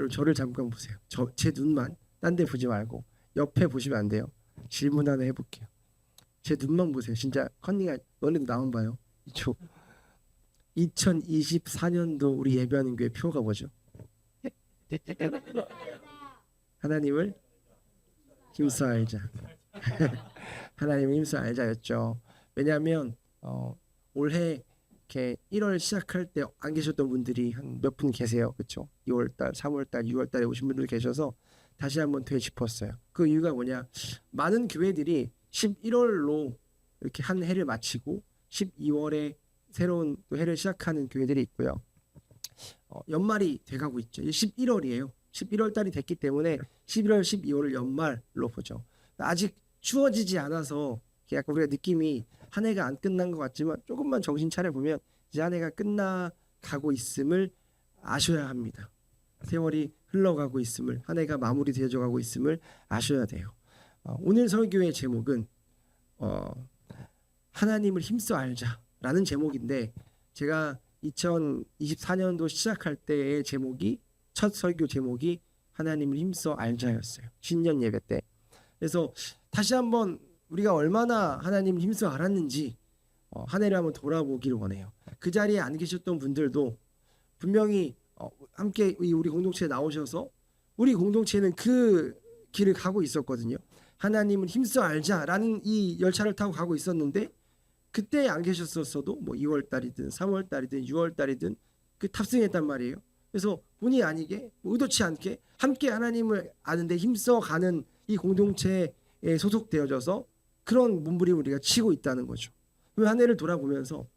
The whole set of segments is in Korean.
여러분 저를 잠깐 보세요. 제 눈만 딴 데 보지 말고 옆에 보시면 안 돼요. 질문 하나 해볼게요. 제 눈만 보세요. 진짜 컨닝할 너네도 나만 봐요. 이쪽 2024년도 우리 예배하는 교회 표가 뭐죠? 하나님을 힘써 알자. 하나님을 힘써 알자였죠. 왜냐하면 올해 이렇게 1월 시작할 때 안 계셨던 분들이 한 몇 분 계세요. 그렇죠? 2월달, 3월달, 6월달에 오신 분들 계셔서 다시 한번 되짚었어요. 그 이유가 뭐냐? 많은 교회들이 11월로 이렇게 한 해를 마치고 12월에 새로운 또 해를 시작하는 교회들이 있고요. 연말이 돼가고 있죠. 11월이에요. 11월 달이 됐기 때문에 11월, 12월을 연말로 보죠. 아직 추워지지 않아서 약간 우리가 느낌이 한 해가 안 끝난 것 같지만 조금만 정신 차려 보면 이제 한 해가 끝나가고 있음을 아셔야 합니다. 세월이 흘러가고 있음을, 한 해가 마무리되어져 가고 있음을 아셔야 돼요. 오늘 설교의 제목은 하나님을 힘써 알자라는 제목인데, 제가 2024년도 시작할 때의 제목이, 첫 설교 제목이 하나님을 힘써 알자였어요. 신년 예배 때. 그래서 다시 한번 우리가 얼마나 하나님을 힘써 알았는지 한 해를 한번 돌아보기를 원해요. 그 자리에 안 계셨던 분들도 분명히 함께 우리 공동체에 나오셔서 우리 공동체는 그 길을 가고 있었거든요. 하나님을 힘써 알자라는 이 열차를 타고 가고 있었는데, 그때 안 계셨었어도 뭐 2월 달이든 3월 달이든 6월 달이든 그 탑승했단 말이에요. 그래서 본의 아니게 의도치 않게 함께 하나님을 아는데 힘써 가는 이 공동체에 소속되어져서 그런 몸부림을 우리가 치고 있다는 거죠. 한 해를 돌아보면서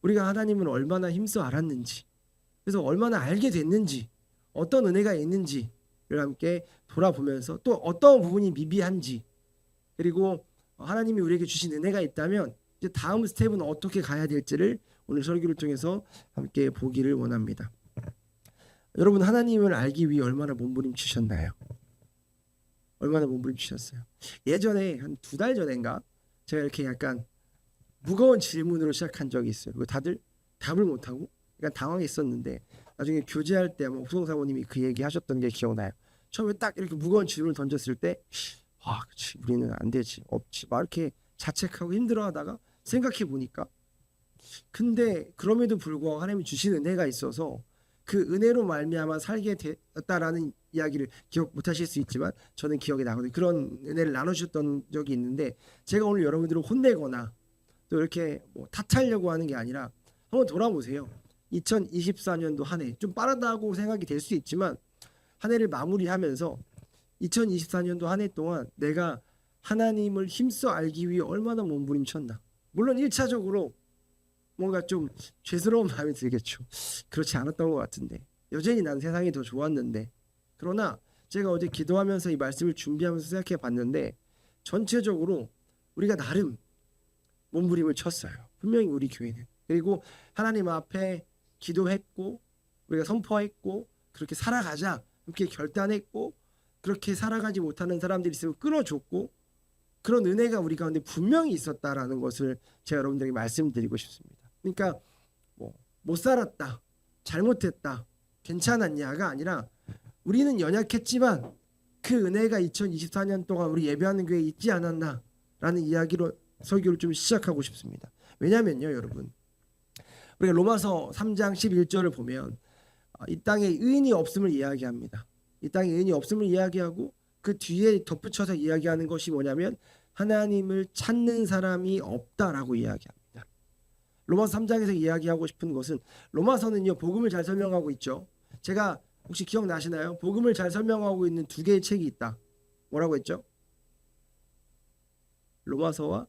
우리가 하나님을 얼마나 힘써 알았는지, 그래서 얼마나 알게 됐는지, 어떤 은혜가 있는지를 함께 돌아보면서 또 어떤 부분이 미비한지, 그리고 하나님이 우리에게 주신 은혜가 있다면 이제 다음 스텝은 어떻게 가야 될지를 오늘 설교를 통해서 함께 보기를 원합니다. 여러분, 하나님을 알기 위해 얼마나 몸부림치셨나요? 얼마나 몸부림치셨어요? 예전에 한 2달 전인가 제가 이렇게 약간 무거운 질문으로 시작한 적이 있어요. 다들 답을 못하고 약간 당황했었는데, 나중에 교제할 때 후성 사모님이 그 얘기 하셨던 게 기억나요. 처음에 딱 이렇게 무거운 질문을 던졌을 때 그치, 우리는 안 되지, 없지, 막 이렇게 자책하고 힘들어하다가 생각해 보니까, 근데 그럼에도 불구하고 하나님이 주신 은혜가 있어서 그 은혜로 말미암아 살게 됐다라는 이야기를 기억 못하실 수 있지만 저는 기억이 나거든요. 그런 은혜를 나누셨던 적이 있는데, 제가 오늘 여러분들을 혼내거나 또 이렇게 탓하려고 하는 게 아니라 한번 돌아보세요. 2024년도 한 해 좀 빠르다고 생각이 될 수 있지만, 한 해를 마무리하면서 2024년도 한 해 동안 내가 하나님을 힘써 알기 위해 얼마나 몸부림쳤나. 물론 1차적으로 뭔가 좀 죄스러운 마음이 들겠죠. 그렇지 않았던 것 같은데, 여전히 난 세상이 더 좋았는데. 그러나 제가 어제 기도하면서 이 말씀을 준비하면서 생각해 봤는데, 전체적으로 우리가 나름 몸부림을 쳤어요. 분명히 우리 교회는. 그리고 하나님 앞에 기도했고, 우리가 선포했고, 그렇게 살아가자 이렇게 결단했고, 그렇게 살아가지 못하는 사람들이 있으면 끌어줬고, 그런 은혜가 우리 가운데 분명히 있었다라는 것을 제가 여러분들에게 말씀드리고 싶습니다. 그러니까 못 살았다, 잘못했다, 괜찮았냐가 아니라 우리는 연약했지만 그 은혜가 2024년 동안 우리 예배하는 교회에 있지 않았나라는 이야기로 설교를 좀 시작하고 싶습니다. 왜냐면요, 여러분, 우리가 로마서 3장 11절을 보면 이 땅에 의인이 없음을 이야기합니다. 이 땅에 의인이 없음을 이야기하고 그 뒤에 덧붙여서 이야기하는 것이 뭐냐면 하나님을 찾는 사람이 없다라고 이야기합니다. 로마서 3장에서 이야기하고 싶은 것은, 로마서는요 복음을 잘 설명하고 있죠. 제가 혹시 기억나시나요? 복음을 잘 설명하고 있는 2개의 책이 있다. 뭐라고 했죠? 로마서와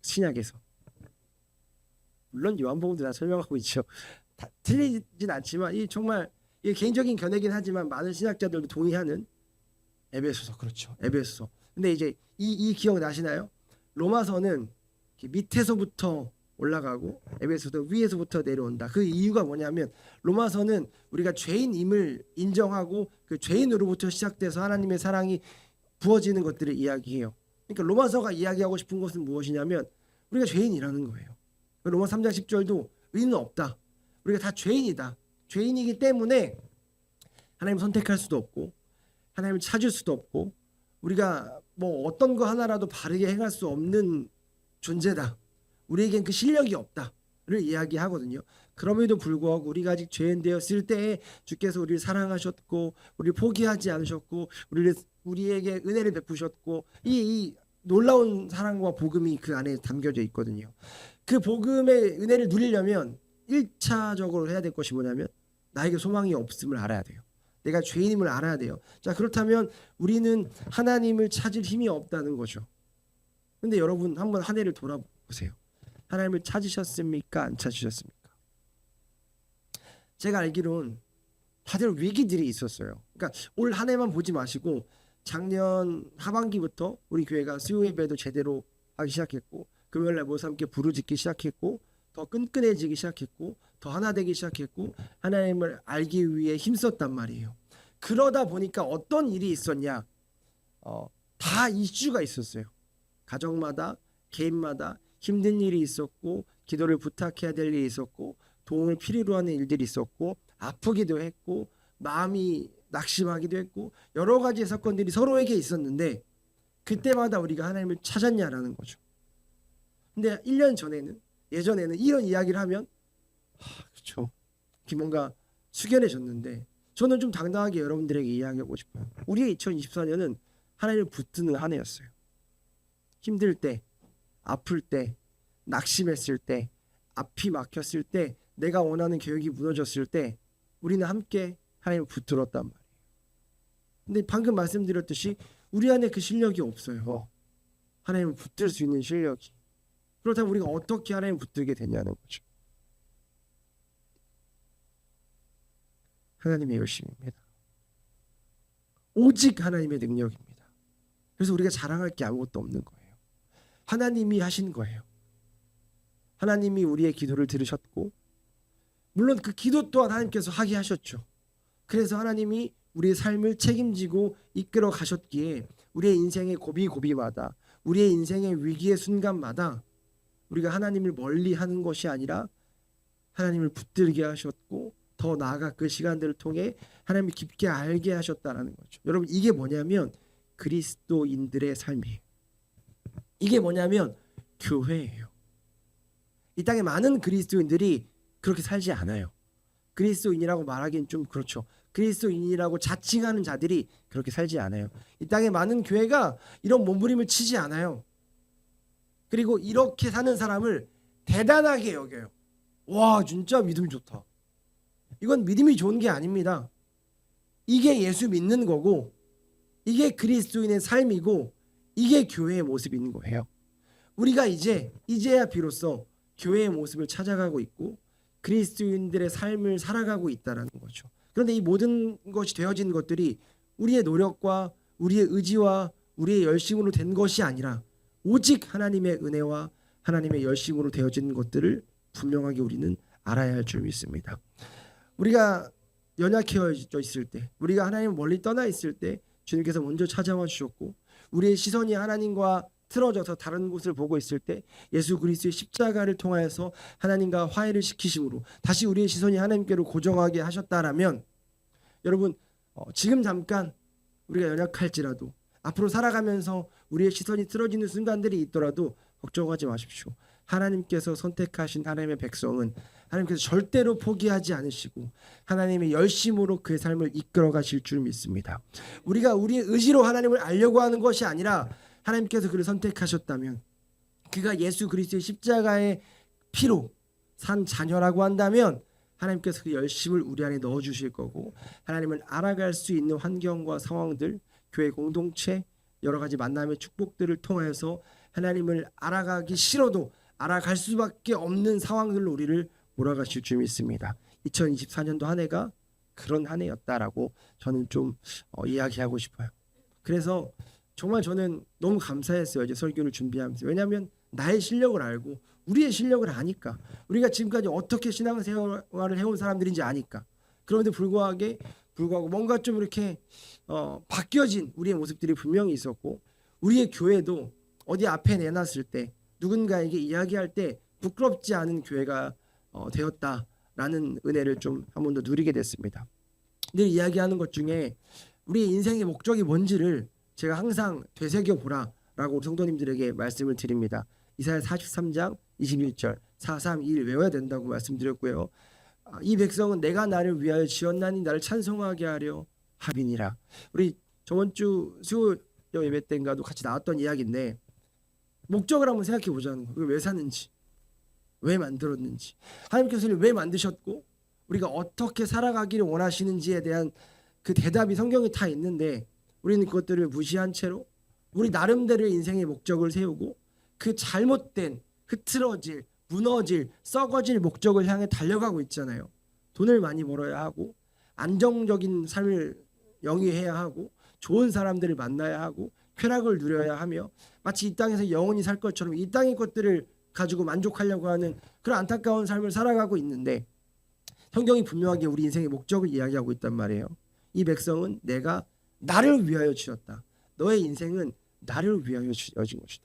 신약에서. 물론 요한복음도 다 설명하고 있죠. 다 틀리진 않지만 이 정말 이게 개인적인 견해긴 하지만 많은 신학자들도 동의하는 에베소서. 그렇죠, 에베소서. 근데 이제 이 기억 나시나요? 로마서는 밑에서부터 올라가고 에베소서 위에서부터 내려온다. 그 이유가 뭐냐면 로마서는 우리가 죄인임을 인정하고 그 죄인으로부터 시작돼서 하나님의 사랑이 부어지는 것들을 이야기해요. 그러니까 로마서가 이야기하고 싶은 것은 무엇이냐면 우리가 죄인이라는 거예요. 로마 3장 10절도 의인은 없다, 우리가 다 죄인이다, 죄인이기 때문에 하나님을 선택할 수도 없고 하나님을 찾을 수도 없고 우리가 뭐 어떤 거 하나라도 바르게 행할 수 없는 존재다. 우리에겐 그 실력이 없다를 이야기하거든요. 그럼에도 불구하고 우리가 아직 죄인 되었을 때에 주께서 우리를 사랑하셨고 우리를 포기하지 않으셨고 우리에게 은혜를 베푸셨고 이 놀라운 사랑과 복음이 그 안에 담겨져 있거든요. 그 복음의 은혜를 누리려면 1차적으로 해야 될 것이 뭐냐면 나에게 소망이 없음을 알아야 돼요. 내가 죄인임을 알아야 돼요. 자, 그렇다면 우리는 하나님을 찾을 힘이 없다는 거죠. 근데 여러분 한번 한 해를 돌아보세요. 하나님을 찾으셨습니까? 안 찾으셨습니까? 제가 알기로는 다들 위기들이 있었어요. 그러니까 올 한 해만 보지 마시고 작년 하반기부터 우리 교회가 수요 예배도 제대로 하기 시작했고 금요일날 모여서 함께 부르짖기 시작했고 더 끈끈해지기 시작했고 더 하나 되기 시작했고 하나님을 알기 위해 힘썼단 말이에요. 그러다 보니까 어떤 일이 있었냐? 다 이슈가 있었어요. 가정마다 개인마다 힘든 일이 있었고 기도를 부탁해야 될 일이 있었고 도움을 필요로 하는 일들이 있었고 아프기도 했고 마음이 낙심하기도 했고 여러 가지의 사건들이 서로에게 있었는데 그때마다 우리가 하나님을 찾았냐라는 거죠. 근데 1년 전에는 예전에는 이런 이야기를 하면 그렇죠. 뭔가 숙연해졌는데 저는 좀 당당하게 여러분들에게 이야기하고 싶어요. 우리의 2024년은 하나님을 붙드는 한 해였어요. 힘들 때, 아플 때, 낙심했을 때, 앞이 막혔을 때, 내가 원하는 계획이 무너졌을 때 우리는 함께 하나님을 붙들었단 말이에요. 근데 방금 말씀드렸듯이 우리 안에 그 실력이 없어요. 하나님을 붙들 수 있는 실력이. 그렇다면 우리가 어떻게 하나님을 붙들게 되냐는 거죠. 하나님의 열심입니다. 오직 하나님의 능력입니다. 그래서 우리가 자랑할 게 아무것도 없는 거예요. 하나님이 하신 거예요. 하나님이 우리의 기도를 들으셨고 물론 그 기도 또한 하나님께서 하게 하셨죠. 그래서 하나님이 우리의 삶을 책임지고 이끌어 가셨기에 우리의 인생의 고비고비마다 우리의 인생의 위기의 순간마다 우리가 하나님을 멀리하는 것이 아니라 하나님을 붙들게 하셨고 더 나아가 그 시간들을 통해 하나님을 깊게 알게 하셨다는 거죠. 여러분 이게 뭐냐면 그리스도인들의 삶이에요. 이게 뭐냐면 교회예요. 이 땅에 많은 그리스도인들이 그렇게 살지 않아요. 그리스도인이라고 말하기는 좀 그렇죠. 그리스도인이라고 자칭하는 자들이 그렇게 살지 않아요. 이 땅에 많은 교회가 이런 몸부림을 치지 않아요. 그리고 이렇게 사는 사람을 대단하게 여겨요. 와 진짜 믿음 좋다. 이건 믿음이 좋은 게 아닙니다. 이게 예수 믿는 거고 이게 그리스도인의 삶이고 이게 교회의 모습인 거예요. 우리가 이제야 비로소 교회의 모습을 찾아가고 있고 그리스도인들의 삶을 살아가고 있다는 거죠. 그런데 이 모든 것이 되어진 것들이 우리의 노력과 우리의 의지와 우리의 열심으로 된 것이 아니라 오직 하나님의 은혜와 하나님의 열심으로 되어진 것들을 분명하게 우리는 알아야 할 줄 믿습니다. 우리가 연약해져 있을 때, 우리가 하나님 멀리 떠나 있을 때 주님께서 먼저 찾아와 주셨고 우리의 시선이 하나님과 틀어져서 다른 곳을 보고 있을 때 예수 그리스도의 십자가를 통하여서 하나님과 화해를 시키심으로 다시 우리의 시선이 하나님께로 고정하게 하셨다라면 여러분 지금 잠깐 우리가 연약할지라도 앞으로 살아가면서 우리의 시선이 틀어지는 순간들이 있더라도 걱정하지 마십시오. 하나님께서 선택하신 하나님의 백성은 하나님께서 절대로 포기하지 않으시고 하나님의 열심으로 그의 삶을 이끌어 가실 줄 믿습니다. 우리가 우리의 의지로 하나님을 알려고 하는 것이 아니라 하나님께서 그를 선택하셨다면 그가 예수 그리스도의 십자가의 피로 산 자녀라고 한다면 하나님께서 그 열심을 우리 안에 넣어주실 거고 하나님을 알아갈 수 있는 환경과 상황들 교회 공동체 여러 가지 만남의 축복들을 통해서 하나님을 알아가기 싫어도 알아갈 수밖에 없는 상황들로 우리를 몰아가실 줄 믿습니다. 2024년도 한 해가 그런 한 해였다라고 저는 좀 이야기하고 싶어요. 그래서 정말 저는 너무 감사했어요. 이제 설교를 준비하면서. 왜냐하면 나의 실력을 알고 우리의 실력을 아니까 우리가 지금까지 어떻게 신앙생활을 해온 사람들인지 아니까 그런데 불구하고 뭔가 좀 이렇게 바뀌어진 우리의 모습들이 분명히 있었고 우리의 교회도 어디 앞에 내놨을 때 누군가에게 이야기할 때 부끄럽지 않은 교회가 되었다. 라는 은혜를 좀 한 번 더 누리게 됐습니다. 늘 이야기하는 것 중에 우리 인생의 목적이 뭔지를 제가 항상 되새겨 보라라고 성도님들에게 말씀을 드립니다. 이사야 43장 21절 431 외워야 된다고 말씀드렸고요. 이 백성은 내가 나를 위하여 지었나니 나를 찬송하게 하려 함이니라. 우리 저번 주 수요 예배 때인가도 같이 나왔던 이야기인데 목적을 한번 생각해 보자는 거예요. 왜 사는지, 왜 만들었는지, 하나님께서 왜 만드셨고 우리가 어떻게 살아가기를 원하시는지에 대한 그 대답이 성경에 다 있는데 우리는 그것들을 무시한 채로 우리 나름대로의 인생의 목적을 세우고 그 잘못된 흐트러질, 무너질, 썩어질 목적을 향해 달려가고 있잖아요. 돈을 많이 벌어야 하고 안정적인 삶을 영위해야 하고 좋은 사람들을 만나야 하고 쾌락을 누려야 하며 마치 이 땅에서 영원히 살 것처럼 이 땅의 것들을 가지고 만족하려고 하는 그런 안타까운 삶을 살아가고 있는데 성경이 분명하게 우리 인생의 목적을 이야기하고 있단 말이에요. 이 백성은 내가 나를 위하여 지었다. 너의 인생은 나를 위하여 지어진 것이다.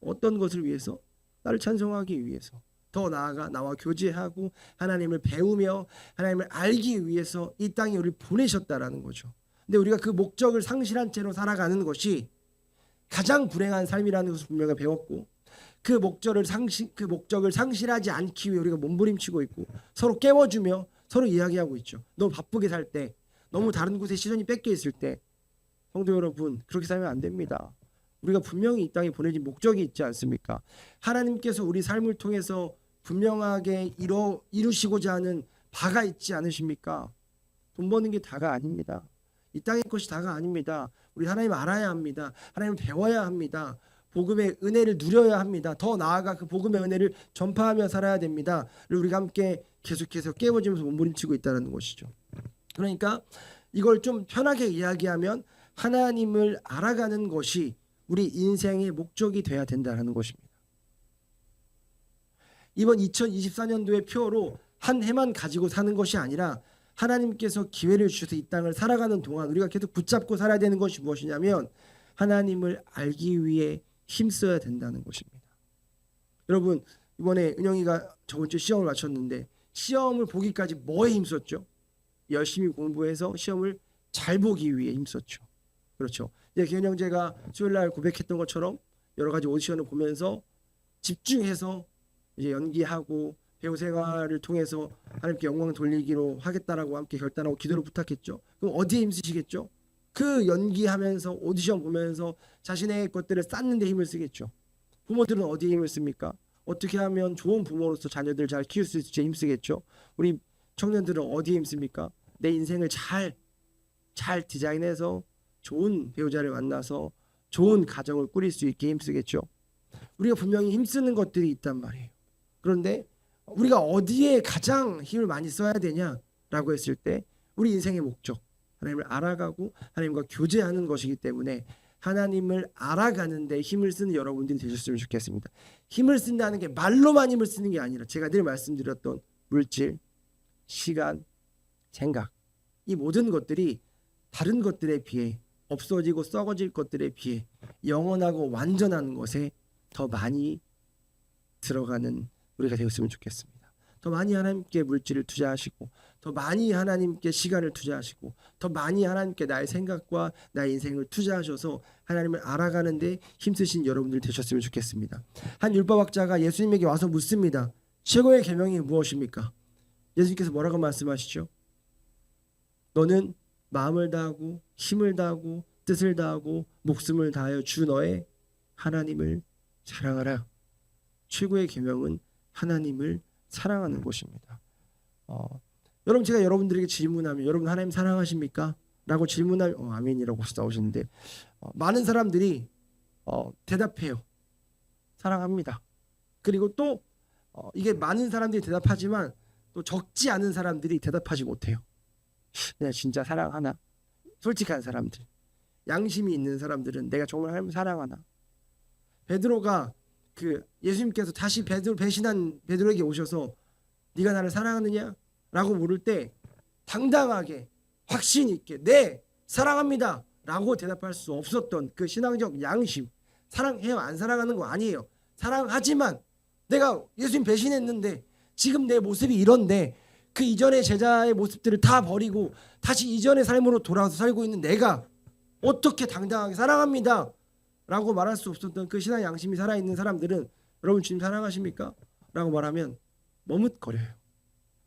어떤 것을 위해서? 나를 찬송하기 위해서. 더 나아가 나와 교제하고 하나님을 배우며 하나님을 알기 위해서 이 땅에 우리를 보내셨다라는 거죠. 근데 우리가 그 목적을 상실한 채로 살아가는 것이 가장 불행한 삶이라는 것을 분명히 배웠고 그 목적을 상실하지 않기 위해 우리가 몸부림치고 있고 서로 깨워주며 서로 이야기하고 있죠. 너무 바쁘게 살 때, 너무 다른 곳에 시선이 뺏겨 있을 때 성도 여러분 그렇게 살면 안 됩니다. 우리가 분명히 이 땅에 보내진 목적이 있지 않습니까? 하나님께서 우리 삶을 통해서 분명하게 이루시고자 하는 바가 있지 않으십니까? 돈 버는 게 다가 아닙니다. 이 땅의 것이 다가 아닙니다. 우리 하나님을 알아야 합니다. 하나님을 배워야 합니다. 복음의 은혜를 누려야 합니다. 더 나아가 그 복음의 은혜를 전파하며 살아야 됩니다. 우리가 함께 계속해서 깨워지면서 몸부림치고 있다는 것이죠. 그러니까 이걸 좀 편하게 이야기하면 하나님을 알아가는 것이 우리 인생의 목적이 돼야 된다는 것입니다. 이번 2024년도의 표로 한 해만 가지고 사는 것이 아니라 하나님께서 기회를 주셔서 이 땅을 살아가는 동안 우리가 계속 붙잡고 살아야 되는 것이 무엇이냐면 하나님을 알기 위해 힘써야 된다는 것입니다. 여러분 이번에 은영이가 저번 주에 시험을 마쳤는데 시험을 보기까지 뭐에 힘썼죠? 열심히 공부해서 시험을 잘 보기 위해 힘썼죠. 그렇죠. 이제 기현 형제가 수요일날 고백했던 것처럼 여러 가지 오디션을 보면서 집중해서 이제 연기하고 배우 생활을 통해서 하나님께 영광 돌리기로 하겠다라고 함께 결단하고 기도를 부탁했죠. 그럼 어디에 힘쓰시겠죠? 그 연기하면서 오디션 보면서 자신의 것들을 쌓는 데 힘을 쓰겠죠. 부모들은 어디에 힘을 씁니까? 어떻게 하면 좋은 부모로서 자녀들 잘 키울 수 있을지 힘쓰겠죠. 우리 청년들은 어디에 힘씁니까? 내 인생을 잘 디자인해서 좋은 배우자를 만나서 좋은 가정을 꾸릴 수 있게 힘쓰겠죠. 우리가 분명히 힘쓰는 것들이 있단 말이에요. 그런데 우리가 어디에 가장 힘을 많이 써야 되냐라고 했을 때 우리 인생의 목적 하나님을 알아가고 하나님과 교제하는 것이기 때문에 하나님을 알아가는 데 힘을 쓰는 여러분들이 되셨으면 좋겠습니다. 힘을 쓴다는 게 말로만 힘을 쓰는 게 아니라 제가 늘 말씀드렸던 물질, 시간, 생각 이 모든 것들이 다른 것들에 비해 없어지고 썩어질 것들에 비해 영원하고 완전한 것에 더 많이 들어가는 우리가 되었으면 좋겠습니다. 더 많이 하나님께 물질을 투자하시고 더 많이 하나님께 시간을 투자하시고 더 많이 하나님께 나의 생각과 나의 인생을 투자하셔서 하나님을 알아가는 데 힘쓰신 여러분들 되셨으면 좋겠습니다. 한 율법학자가 예수님에게 와서 묻습니다. 최고의 계명이 무엇입니까? 예수님께서 뭐라고 말씀하시죠? 너는 마음을 다하고 힘을 다하고 뜻을 다하고 목숨을 다하여 주 너의 하나님을 사랑하라. 최고의 계명은 하나님을 사랑하는 것입니다. 여러분 제가 여러분들에게 질문하면 여러분 하나님 사랑하십니까? 라고 질문하면 아멘이라고 나오시는데 많은 사람들이 대답해요. 사랑합니다. 그리고 또 이게 많은 사람들이 대답하지만 또 적지 않은 사람들이 대답하지 못해요. 내가 진짜 사랑하나? 솔직한 사람들, 양심이 있는 사람들은 내가 정말 하나님 사랑하나? 베드로가 예수님께서 다시 배신한 베드로에게 오셔서 네가 나를 사랑하느냐? 라고 물을 때 당당하게 확신 있게 네 사랑합니다 라고 대답할 수 없었던 그 신앙적 양심, 사랑해요 안 사랑하는 거 아니에요. 사랑하지만 내가 예수님 배신했는데 지금 내 모습이 이런데 그 이전의 제자의 모습들을 다 버리고 다시 이전의 삶으로 돌아와서 살고 있는 내가 어떻게 당당하게 사랑합니다 라고 말할 수 없었던 그 신앙 양심이 살아있는 사람들은 여러분 주님 사랑하십니까? 라고 말하면 머뭇거려요.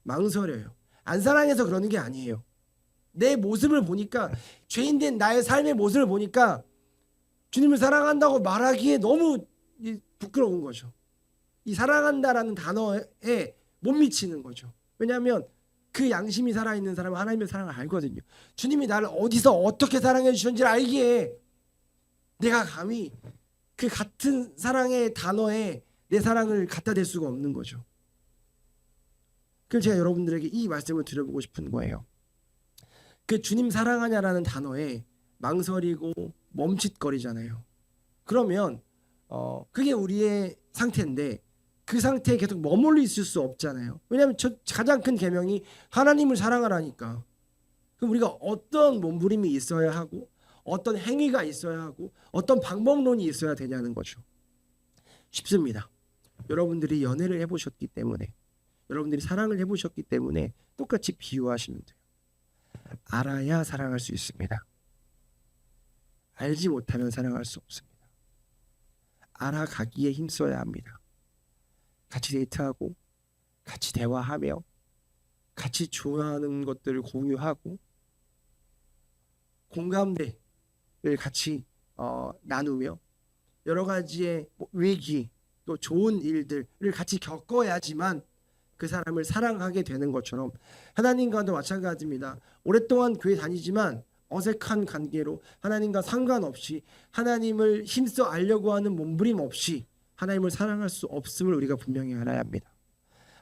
망설여요. 안 사랑해서 그러는 게 아니에요. 내 모습을 보니까, 죄인된 나의 삶의 모습을 보니까 주님을 사랑한다고 말하기에 너무 부끄러운 거죠. 이 사랑한다라는 단어에 못 미치는 거죠. 왜냐하면 그 양심이 살아있는 사람은 하나님의 사랑을 알거든요. 주님이 나를 어디서 어떻게 사랑해 주셨는지를 알기에 내가 감히 그 같은 사랑의 단어에 내 사랑을 갖다 댈 수가 없는 거죠. 그래서 제가 여러분들에게 이 말씀을 드려보고 싶은 거예요. 그 주님 사랑하냐라는 단어에 망설이고 멈칫거리잖아요. 그러면 그게 우리의 상태인데 그 상태에 계속 머물러 있을 수 없잖아요. 왜냐하면 가장 큰 계명이 하나님을 사랑하라니까. 그럼 우리가 어떤 몸부림이 있어야 하고 어떤 행위가 있어야 하고 어떤 방법론이 있어야 되냐는 거죠. 쉽습니다. 여러분들이 연애를 해보셨기 때문에, 여러분들이 사랑을 해보셨기 때문에 똑같이 비유하시면 돼요. 알아야 사랑할 수 있습니다. 알지 못하면 사랑할 수 없습니다. 알아가기에 힘써야 합니다. 같이 데이트하고 같이 대화하며 같이 좋아하는 것들을 공유하고 공감대를 같이 나누며 여러 가지의 위기 또 좋은 일들을 같이 겪어야지만 그 사람을 사랑하게 되는 것처럼 하나님과도 마찬가지입니다. 오랫동안 교회 다니지만 어색한 관계로 하나님과 상관없이 하나님을 힘써 알려고 하는 몸부림 없이 하나님을 사랑할 수 없음을 우리가 분명히 알아야 합니다.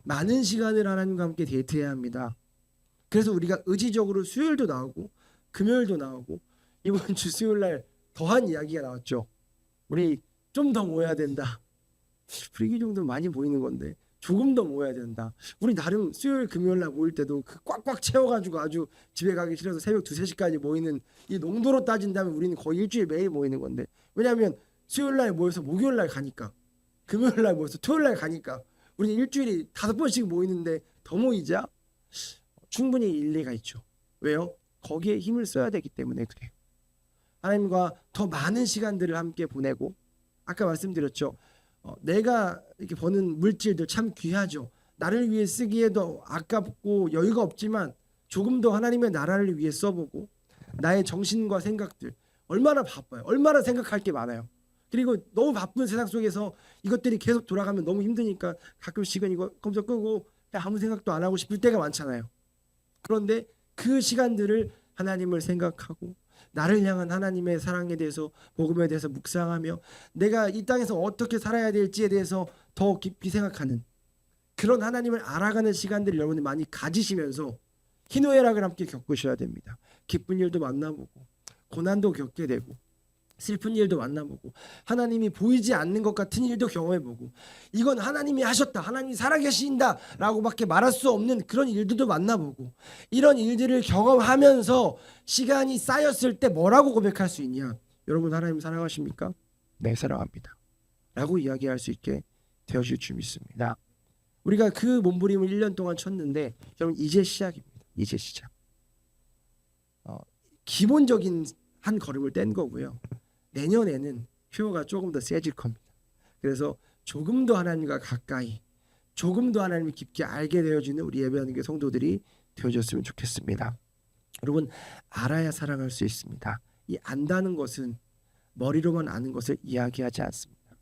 많은 시간을 하나님과 함께 데이트해야 합니다. 그래서 우리가 의지적으로 수요일도 나오고 금요일도 나오고 이번 주 수요일날 더한 이야기가 나왔죠. 우리 좀 더 모여야 된다. 분위기 정도 많이 보이는 건데 조금 더 모여야 된다. 우리 나름 수요일 금요일날 모일 때도 그 꽉꽉 채워가지고 아주 집에 가기 싫어서 새벽 2, 3시까지 모이는 이 농도로 따진다면 우리는 거의 일주일 매일 모이는 건데, 왜냐하면 수요일날 모여서 목요일날 가니까, 금요일날 모여서 토요일날 가니까 우리는 일주일에 5번씩 모이는데 더 모이자? 충분히 일리가 있죠. 왜요? 거기에 힘을 써야 되기 때문에 그래요. 하나님과 더 많은 시간들을 함께 보내고, 아까 말씀드렸죠. 내가 이렇게 버는 물질들 참 귀하죠. 나를 위해 쓰기에도 아깝고 여유가 없지만 조금 더 하나님의 나라를 위해 써보고, 나의 정신과 생각들 얼마나 바빠요. 얼마나 생각할 게 많아요. 그리고 너무 바쁜 세상 속에서 이것들이 계속 돌아가면 너무 힘드니까 가끔씩은 이거 컴퓨터 끄고 아무 생각도 안 하고 싶을 때가 많잖아요. 그런데 그 시간들을 하나님을 생각하고 나를 향한 하나님의 사랑에 대해서, 복음에 대해서 묵상하며 내가 이 땅에서 어떻게 살아야 될지에 대해서 더 깊이 생각하는 그런 하나님을 알아가는 시간들을 여러분이 많이 가지시면서 희노애락을 함께 겪으셔야 됩니다. 기쁜 일도 만나보고 고난도 겪게 되고 슬픈 일도 만나보고 하나님이 보이지 않는 것 같은 일도 경험해보고 이건 하나님이 하셨다, 하나님이 살아계신다 라고 밖에 말할 수 없는 그런 일들도 만나보고, 이런 일들을 경험하면서 시간이 쌓였을 때 뭐라고 고백할 수 있냐? 여러분 하나님 사랑하십니까? 네, 사랑합니다 라고 이야기할 수 있게 되어질 줄 믿습니다. 우리가 그 몸부림을 1년 동안 쳤는데 여러분 이제 시작입니다. 이제 시작. 기본적인 한 걸음을 뗀 거고요. 내년에는 표가 조금 더 세질 겁니다. 그래서 조금 더 하나님과 가까이, 조금 더 하나님을 깊게 알게 되어지는 우리 예배하는 교 성도들이 되어졌으면 좋겠습니다. 여러분 알아야 사랑할 수 있습니다. 이 안다는 것은 머리로만 아는 것을 이야기하지 않습니다.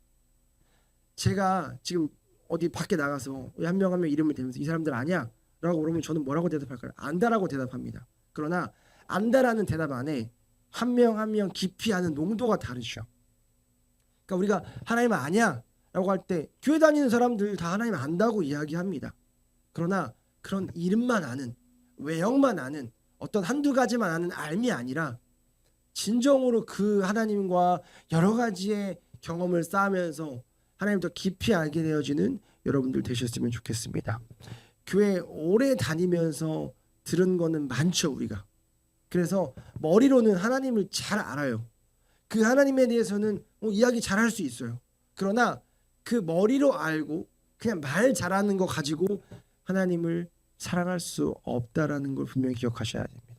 제가 지금 어디 밖에 나가서 한 명 한 명 이름을 대면서 이 사람들 아냐? 라고 물으면 저는 뭐라고 대답할까요? 안다라고 대답합니다. 그러나 안다라는 대답 안에 한 명 한 명 깊이 아는 농도가 다르죠. 그러니까 우리가 하나님을 아냐? 라고 할 때 교회 다니는 사람들 다 하나님 안다고 이야기합니다. 그러나 그런 이름만 아는, 외형만 아는, 어떤 한두 가지만 아는 알미 아니라 진정으로 그 하나님과 여러 가지의 경험을 쌓으면서 하나님 더 깊이 알게 되어지는 여러분들 되셨으면 좋겠습니다. 교회 오래 다니면서 들은 거는 많죠, 우리가. 그래서 머리로는 하나님을 잘 알아요. 그 하나님에 대해서는 이야기 잘 할 수 있어요. 그러나 그 머리로 알고 그냥 말 잘하는 거 가지고 하나님을 사랑할 수 없다라는 걸 분명히 기억하셔야 됩니다.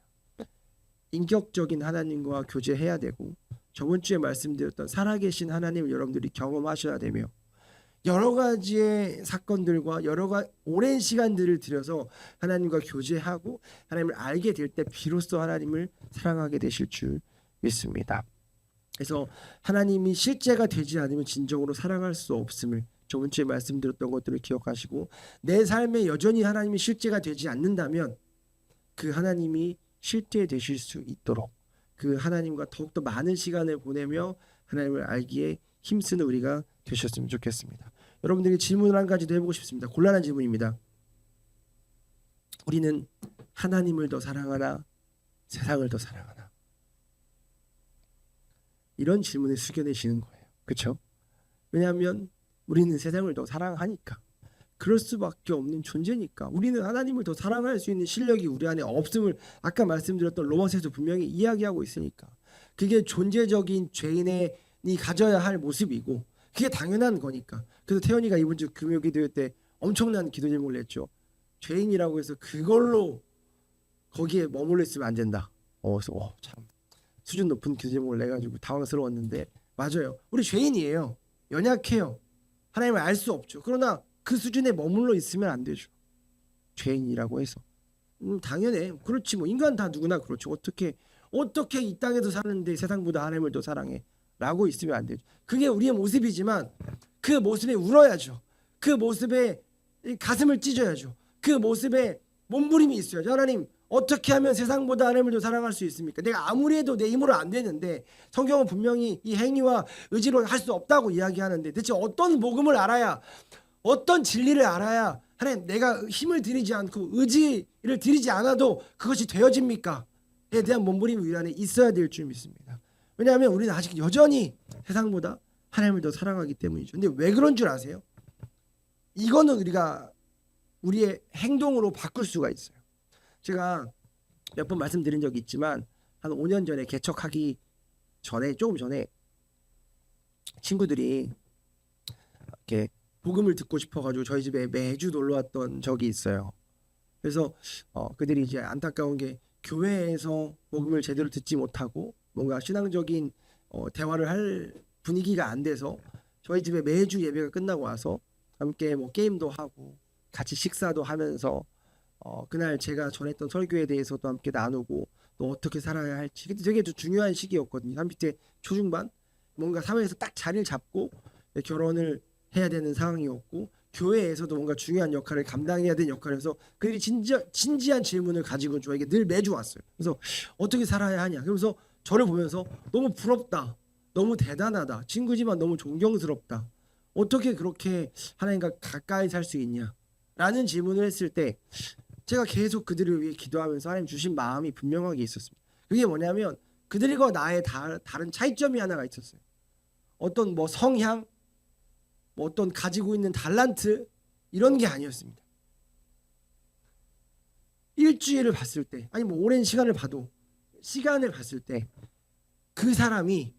인격적인 하나님과 교제해야 되고, 저번 주에 말씀드렸던 살아계신 하나님을 여러분들이 경험하셔야 되며, 여러 가지의 사건들과 오랜 시간들을 들여서 하나님과 교제하고 하나님을 알게 될 때 비로소 하나님을 사랑하게 되실 줄 믿습니다. 그래서 하나님이 실제가 되지 않으면 진정으로 사랑할 수 없음을 저번 주에 말씀드렸던 것들을 기억하시고, 내 삶에 여전히 하나님이 실제가 되지 않는다면 그 하나님이 실제 되실 수 있도록 그 하나님과 더욱더 많은 시간을 보내며 하나님을 알기에 힘쓰는 우리가 되셨으면 좋겠습니다. 여러분들에게 질문을 한 가지 더 해보고 싶습니다. 곤란한 질문입니다. 우리는 하나님을 더 사랑하나 세상을 더 사랑하나? 이런 질문을 숙여내시는 거예요. 그렇죠? 왜냐하면 우리는 세상을 더 사랑하니까, 그럴 수밖에 없는 존재니까. 우리는 하나님을 더 사랑할 수 있는 실력이 우리 안에 없음을 아까 말씀드렸던 로마서에서 분명히 이야기하고 있으니까, 그게 존재적인 죄인이 가져야 할 모습이고 그게 당연한 거니까. 그래서 태연이가 이번 주 금요 기도회 때 엄청난 기도 제목을 냈죠. 죄인이라고 해서 그걸로 거기에 머물러 있으면 안 된다. 그래서 참 수준 높은 기도 제목을 내가지고 당황스러웠는데, 맞아요. 우리 죄인이에요. 연약해요. 하나님을 알 수 없죠. 그러나 그 수준에 머물러 있으면 안 되죠. 죄인이라고 해서 당연해. 그렇지, 뭐 인간 다 누구나 그렇죠. 어떻게 이 땅에서 사는데 세상보다 하나님을 더 사랑해 라고 있으면 안 되죠. 그게 우리의 모습이지만 그 모습에 울어야죠. 그 모습에 가슴을 찢어야죠. 그 모습에 몸부림이 있어야죠. 하나님, 어떻게 하면 세상보다 하나님을 더 사랑할 수 있습니까? 내가 아무리 해도 내 힘으로 안 되는데, 성경은 분명히 이 행위와 의지로 할 수 없다고 이야기하는데, 대체 어떤 복음을 알아야, 어떤 진리를 알아야 하나님 내가 힘을 들이지 않고 의지를 들이지 않아도 그것이 되어집니까? 에 대한 몸부림이 우리 안에 있어야 될 줄 믿습니다. 왜냐하면 우리는 아직 여전히 세상보다 하나님을 더 사랑하기 때문이죠. 근데 왜 그런 줄 아세요? 이거는 우리가 우리의 행동으로 바꿀 수가 있어요. 제가 몇 번 말씀드린 적이 있지만 한 5년 전에 개척하기 전에, 조금 전에 친구들이 이렇게 복음을 듣고 싶어가지고 저희 집에 매주 놀러 왔던 적이 있어요. 그래서 그들이 이제 안타까운 게, 교회에서 복음을 제대로 듣지 못하고 뭔가 신앙적인 대화를 할 분위기가 안 돼서 저희 집에 매주 예배가 끝나고 와서 함께 뭐 게임도 하고 같이 식사도 하면서 그날 제가 전했던 설교에 대해서도 함께 나누고 또 어떻게 살아야 할지, 되게 중요한 시기였거든요. 30대 초중반, 뭔가 사회에서 딱 자리를 잡고 결혼을 해야 되는 상황이었고, 교회에서도 뭔가 중요한 역할을 감당해야 되는 역할에서 그들이 진지한 질문을 가지고 저에게 늘 매주 왔어요. 그래서 어떻게 살아야 하냐, 그러면서 저를 보면서 너무 부럽다, 너무 대단하다, 친구지만 너무 존경스럽다, 어떻게 그렇게 하나님과 가까이 살 수 있냐 라는 질문을 했을 때, 제가 계속 그들을 위해 기도하면서 하나님 주신 마음이 분명하게 있었습니다. 그게 뭐냐면 그들과 나의 다른 차이점이 하나가 있었어요. 어떤 뭐 성향, 뭐 어떤 가지고 있는 달란트, 이런 게 아니었습니다. 일주일을 봤을 때, 아니 뭐 오랜 시간을 봐도, 시간을 봤을 때 그 사람이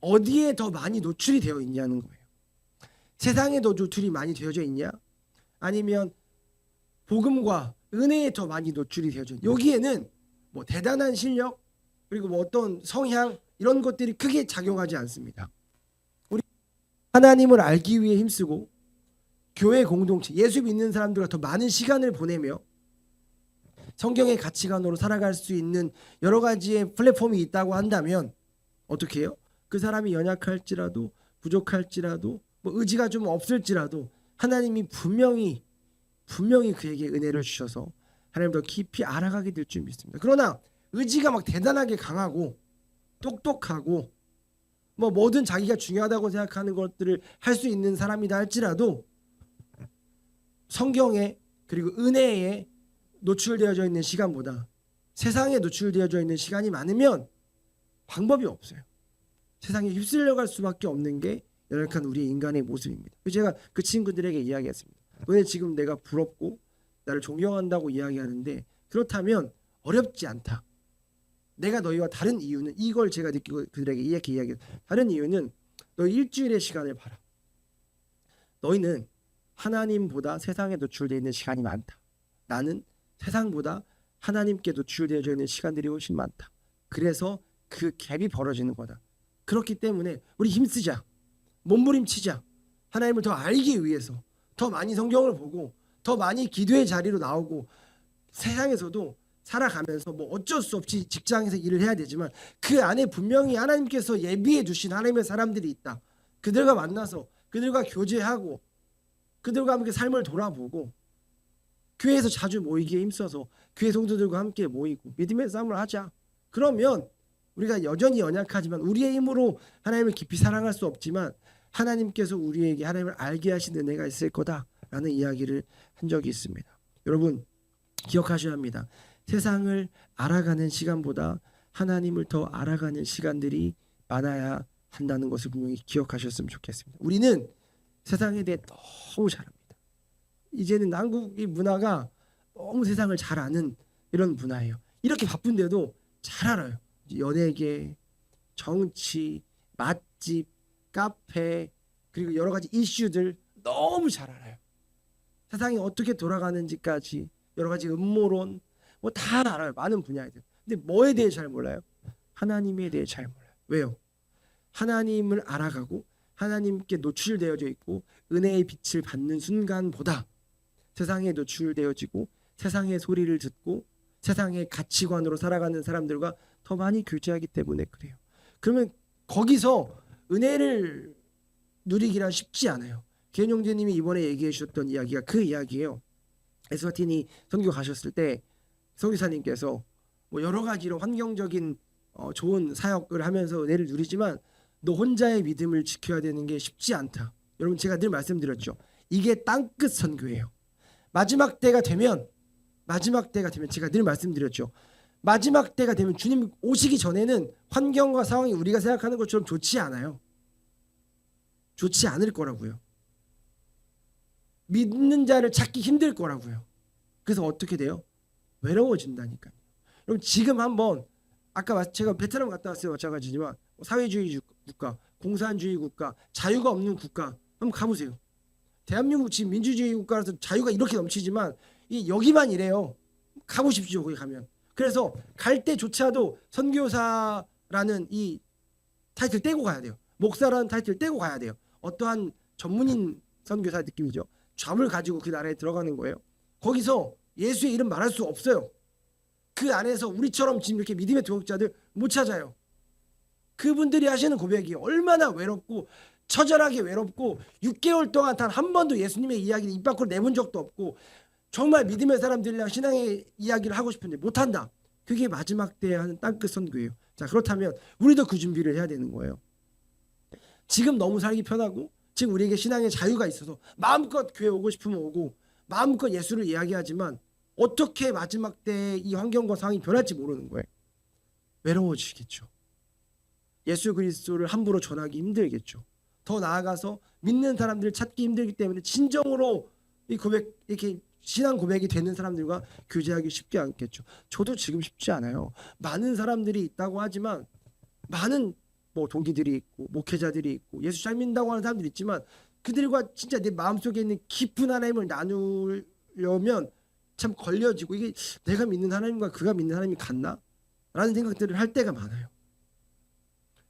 어디에 더 많이 노출이 되어 있냐는 거예요. 세상에 더 노출이 많이 되어져 있냐, 아니면 복음과 은혜에 더 많이 노출이 되어져 있냐. 여기에는 뭐 대단한 실력, 그리고 뭐 어떤 성향, 이런 것들이 크게 작용하지 않습니다. 우리 하나님을 알기 위해 힘쓰고 교회 공동체, 예수 믿는 사람들과 더 많은 시간을 보내며 성경의 가치관으로 살아갈 수 있는 여러 가지의 플랫폼이 있다고 한다면 어떻게 해요? 그 사람이 연약할지라도 부족할지라도 뭐 의지가 좀 없을지라도 하나님이 분명히 그에게 은혜를 주셔서 하나님 더 깊이 알아가게 될 줄 믿습니다. 그러나 의지가 막 대단하게 강하고 똑똑하고 뭐 뭐든 자기가 중요하다고 생각하는 것들을 할 수 있는 사람이다 할지라도 성경에, 그리고 은혜에 노출되어져 있는 시간보다 세상에 노출되어져 있는 시간이 많으면 방법이 없어요. 세상에 휩쓸려 갈 수밖에 없는 게 연약한 우리 인간의 모습입니다. 제가 그 친구들에게 이야기했습니다. 너네 지금 내가 부럽고 나를 존경한다고 이야기하는데, 그렇다면 어렵지 않다. 내가 너희와 다른 이유는, 이걸 제가 느끼고 그들에게 이렇게 이야기해요. 다른 이유는 너희 일주일의 시간을 봐라. 너희는 하나님보다 세상에 노출되어 있는 시간이 많다. 나는 세상보다 하나님께 노출되어져 있는 시간들이 훨씬 많다. 그래서 그 갭이 벌어지는 거다. 그렇기 때문에 우리 힘쓰자. 몸부림치자. 하나님을 더 알기 위해서 더 많이 성경을 보고 더 많이 기도의 자리로 나오고 세상에서도 살아가면서 뭐 어쩔 수 없이 직장에서 일을 해야 되지만 그 안에 분명히 하나님께서 예비해 두신 하나님의 사람들이 있다. 그들과 만나서 그들과 교제하고 그들과 함께 삶을 돌아보고 교회에서 자주 모이기에 힘써서 교회 성도들과 함께 모이고 믿음의 싸움을 하자. 그러면 우리가 여전히 연약하지만 우리의 힘으로 하나님을 깊이 사랑할 수 없지만 하나님께서 우리에게 하나님을 알게 하신 은혜가 있을 거다라는 이야기를 한 적이 있습니다. 여러분 기억하셔야 합니다. 세상을 알아가는 시간보다 하나님을 더 알아가는 시간들이 많아야 한다는 것을 분명히 기억하셨으면 좋겠습니다. 우리는 세상에 대해 너무 잘 압니다. 이제는 한국의 문화가 너무 세상을 잘 아는 이런 문화예요. 이렇게 바쁜데도 잘 알아요. 연예계, 정치, 맛집, 카페 그리고 여러 가지 이슈들 너무 잘 알아요. 세상이 어떻게 돌아가는지까지 여러 가지 음모론 뭐 다 알아요. 많은 분야들. 근데 뭐에 대해 잘 몰라요? 하나님에 대해 잘 몰라요. 왜요? 하나님을 알아가고 하나님께 노출되어져 있고 은혜의 빛을 받는 순간보다 세상에 노출되어지고 세상의 소리를 듣고 세상의 가치관으로 살아가는 사람들과 더 많이 교제하기 때문에 그래요. 그러면 거기서 은혜를 누리기란 쉽지 않아요. 기현 형제님이 이번에 얘기해 주셨던 이야기가 그 이야기예요. 에스와티니 선교 가셨을 때 선교사님께서 뭐 여러 가지로 환경적인 좋은 사역을 하면서 은혜를 누리지만 너 혼자의 믿음을 지켜야 되는 게 쉽지 않다. 여러분 제가 늘 말씀드렸죠. 이게 땅끝 선교예요. 마지막 때가 되면 제가 늘 말씀드렸죠. 마지막 때가 되면 주님 오시기 전에는 환경과 상황이 우리가 생각하는 것처럼 좋지 않아요. 좋지 않을 거라고요. 믿는 자를 찾기 힘들 거라고요. 그래서 어떻게 돼요? 외로워진다니까요. 여러분 지금 한번 아까 제가 베트남 갔다 왔어요. 마찬가지지만 사회주의 국가, 공산주의 국가, 자유가 없는 국가 한번 가보세요. 대한민국 지금 민주주의 국가라서 자유가 이렇게 넘치지만 여기만 이래요. 가보십시오. 거기 가면. 그래서 갈 때조차도 선교사라는 이 타이틀 떼고 가야 돼요. 목사라는 타이틀 떼고 가야 돼요. 어떠한 전문인 선교사 느낌이죠. 점을 가지고 그 나라에 들어가는 거예요. 거기서 예수의 이름 말할 수 없어요. 그 안에서 우리처럼 지금 이렇게 믿음의 도역자들 못 찾아요. 그분들이 하시는 고백이 얼마나 외롭고 처절하게 외롭고 6개월 동안 단 한 번도 예수님의 이야기를 입 밖으로 내본 적도 없고 정말 믿음의 사람들이랑 신앙의 이야기를 하고 싶은데 못한다. 그게 마지막 때에 하는 땅끝 선교예요. 자 그렇다면 우리도 그 준비를 해야 되는 거예요. 지금 너무 살기 편하고 지금 우리에게 신앙의 자유가 있어서 마음껏 교회 오고 싶으면 오고 마음껏 예수를 이야기하지만 어떻게 마지막 때 이 환경과 상황이 변할지 모르는 거예요. 외로워지겠죠. 예수 그리스도를 함부로 전하기 힘들겠죠. 더 나아가서 믿는 사람들을 찾기 힘들기 때문에 진정으로 이 고백 이렇게 신앙 고백이 되는 사람들과 교제하기 쉽지 않겠죠. 저도 지금 쉽지 않아요. 많은 사람들이 있다고 하지만 많은 뭐 동기들이 있고 목회자들이 있고 예수 잘 믿는다고 하는 사람들이 있지만 그들과 진짜 내 마음속에 있는 깊은 하나님을 나누려면 참 걸려지고 이게 내가 믿는 하나님과 그가 믿는 하나님이 같나? 라는 생각들을 할 때가 많아요.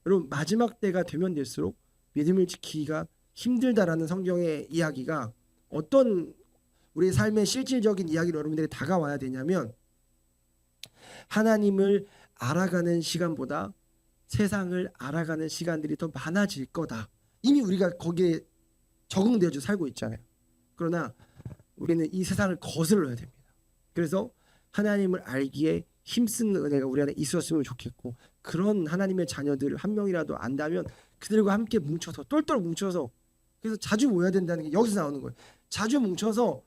여러분 마지막 때가 되면 될수록 믿음을 지키기가 힘들다라는 성경의 이야기가 어떤 우리의 삶의 실질적인 이야기로 여러분들이 다가와야 되냐면 하나님을 알아가는 시간보다 세상을 알아가는 시간들이 더 많아질 거다. 이미 우리가 거기에 적응되어서 살고 있잖아요. 그러나 우리는 이 세상을 거슬러야 됩니다. 그래서 하나님을 알기에 힘쓰는 은혜가 우리 안에 있었으면 좋겠고 그런 하나님의 자녀들을 한 명이라도 안다면 그들과 함께 뭉쳐서 똘똘 뭉쳐서 그래서 자주 모여야 된다는 게 여기서 나오는 거예요. 자주 뭉쳐서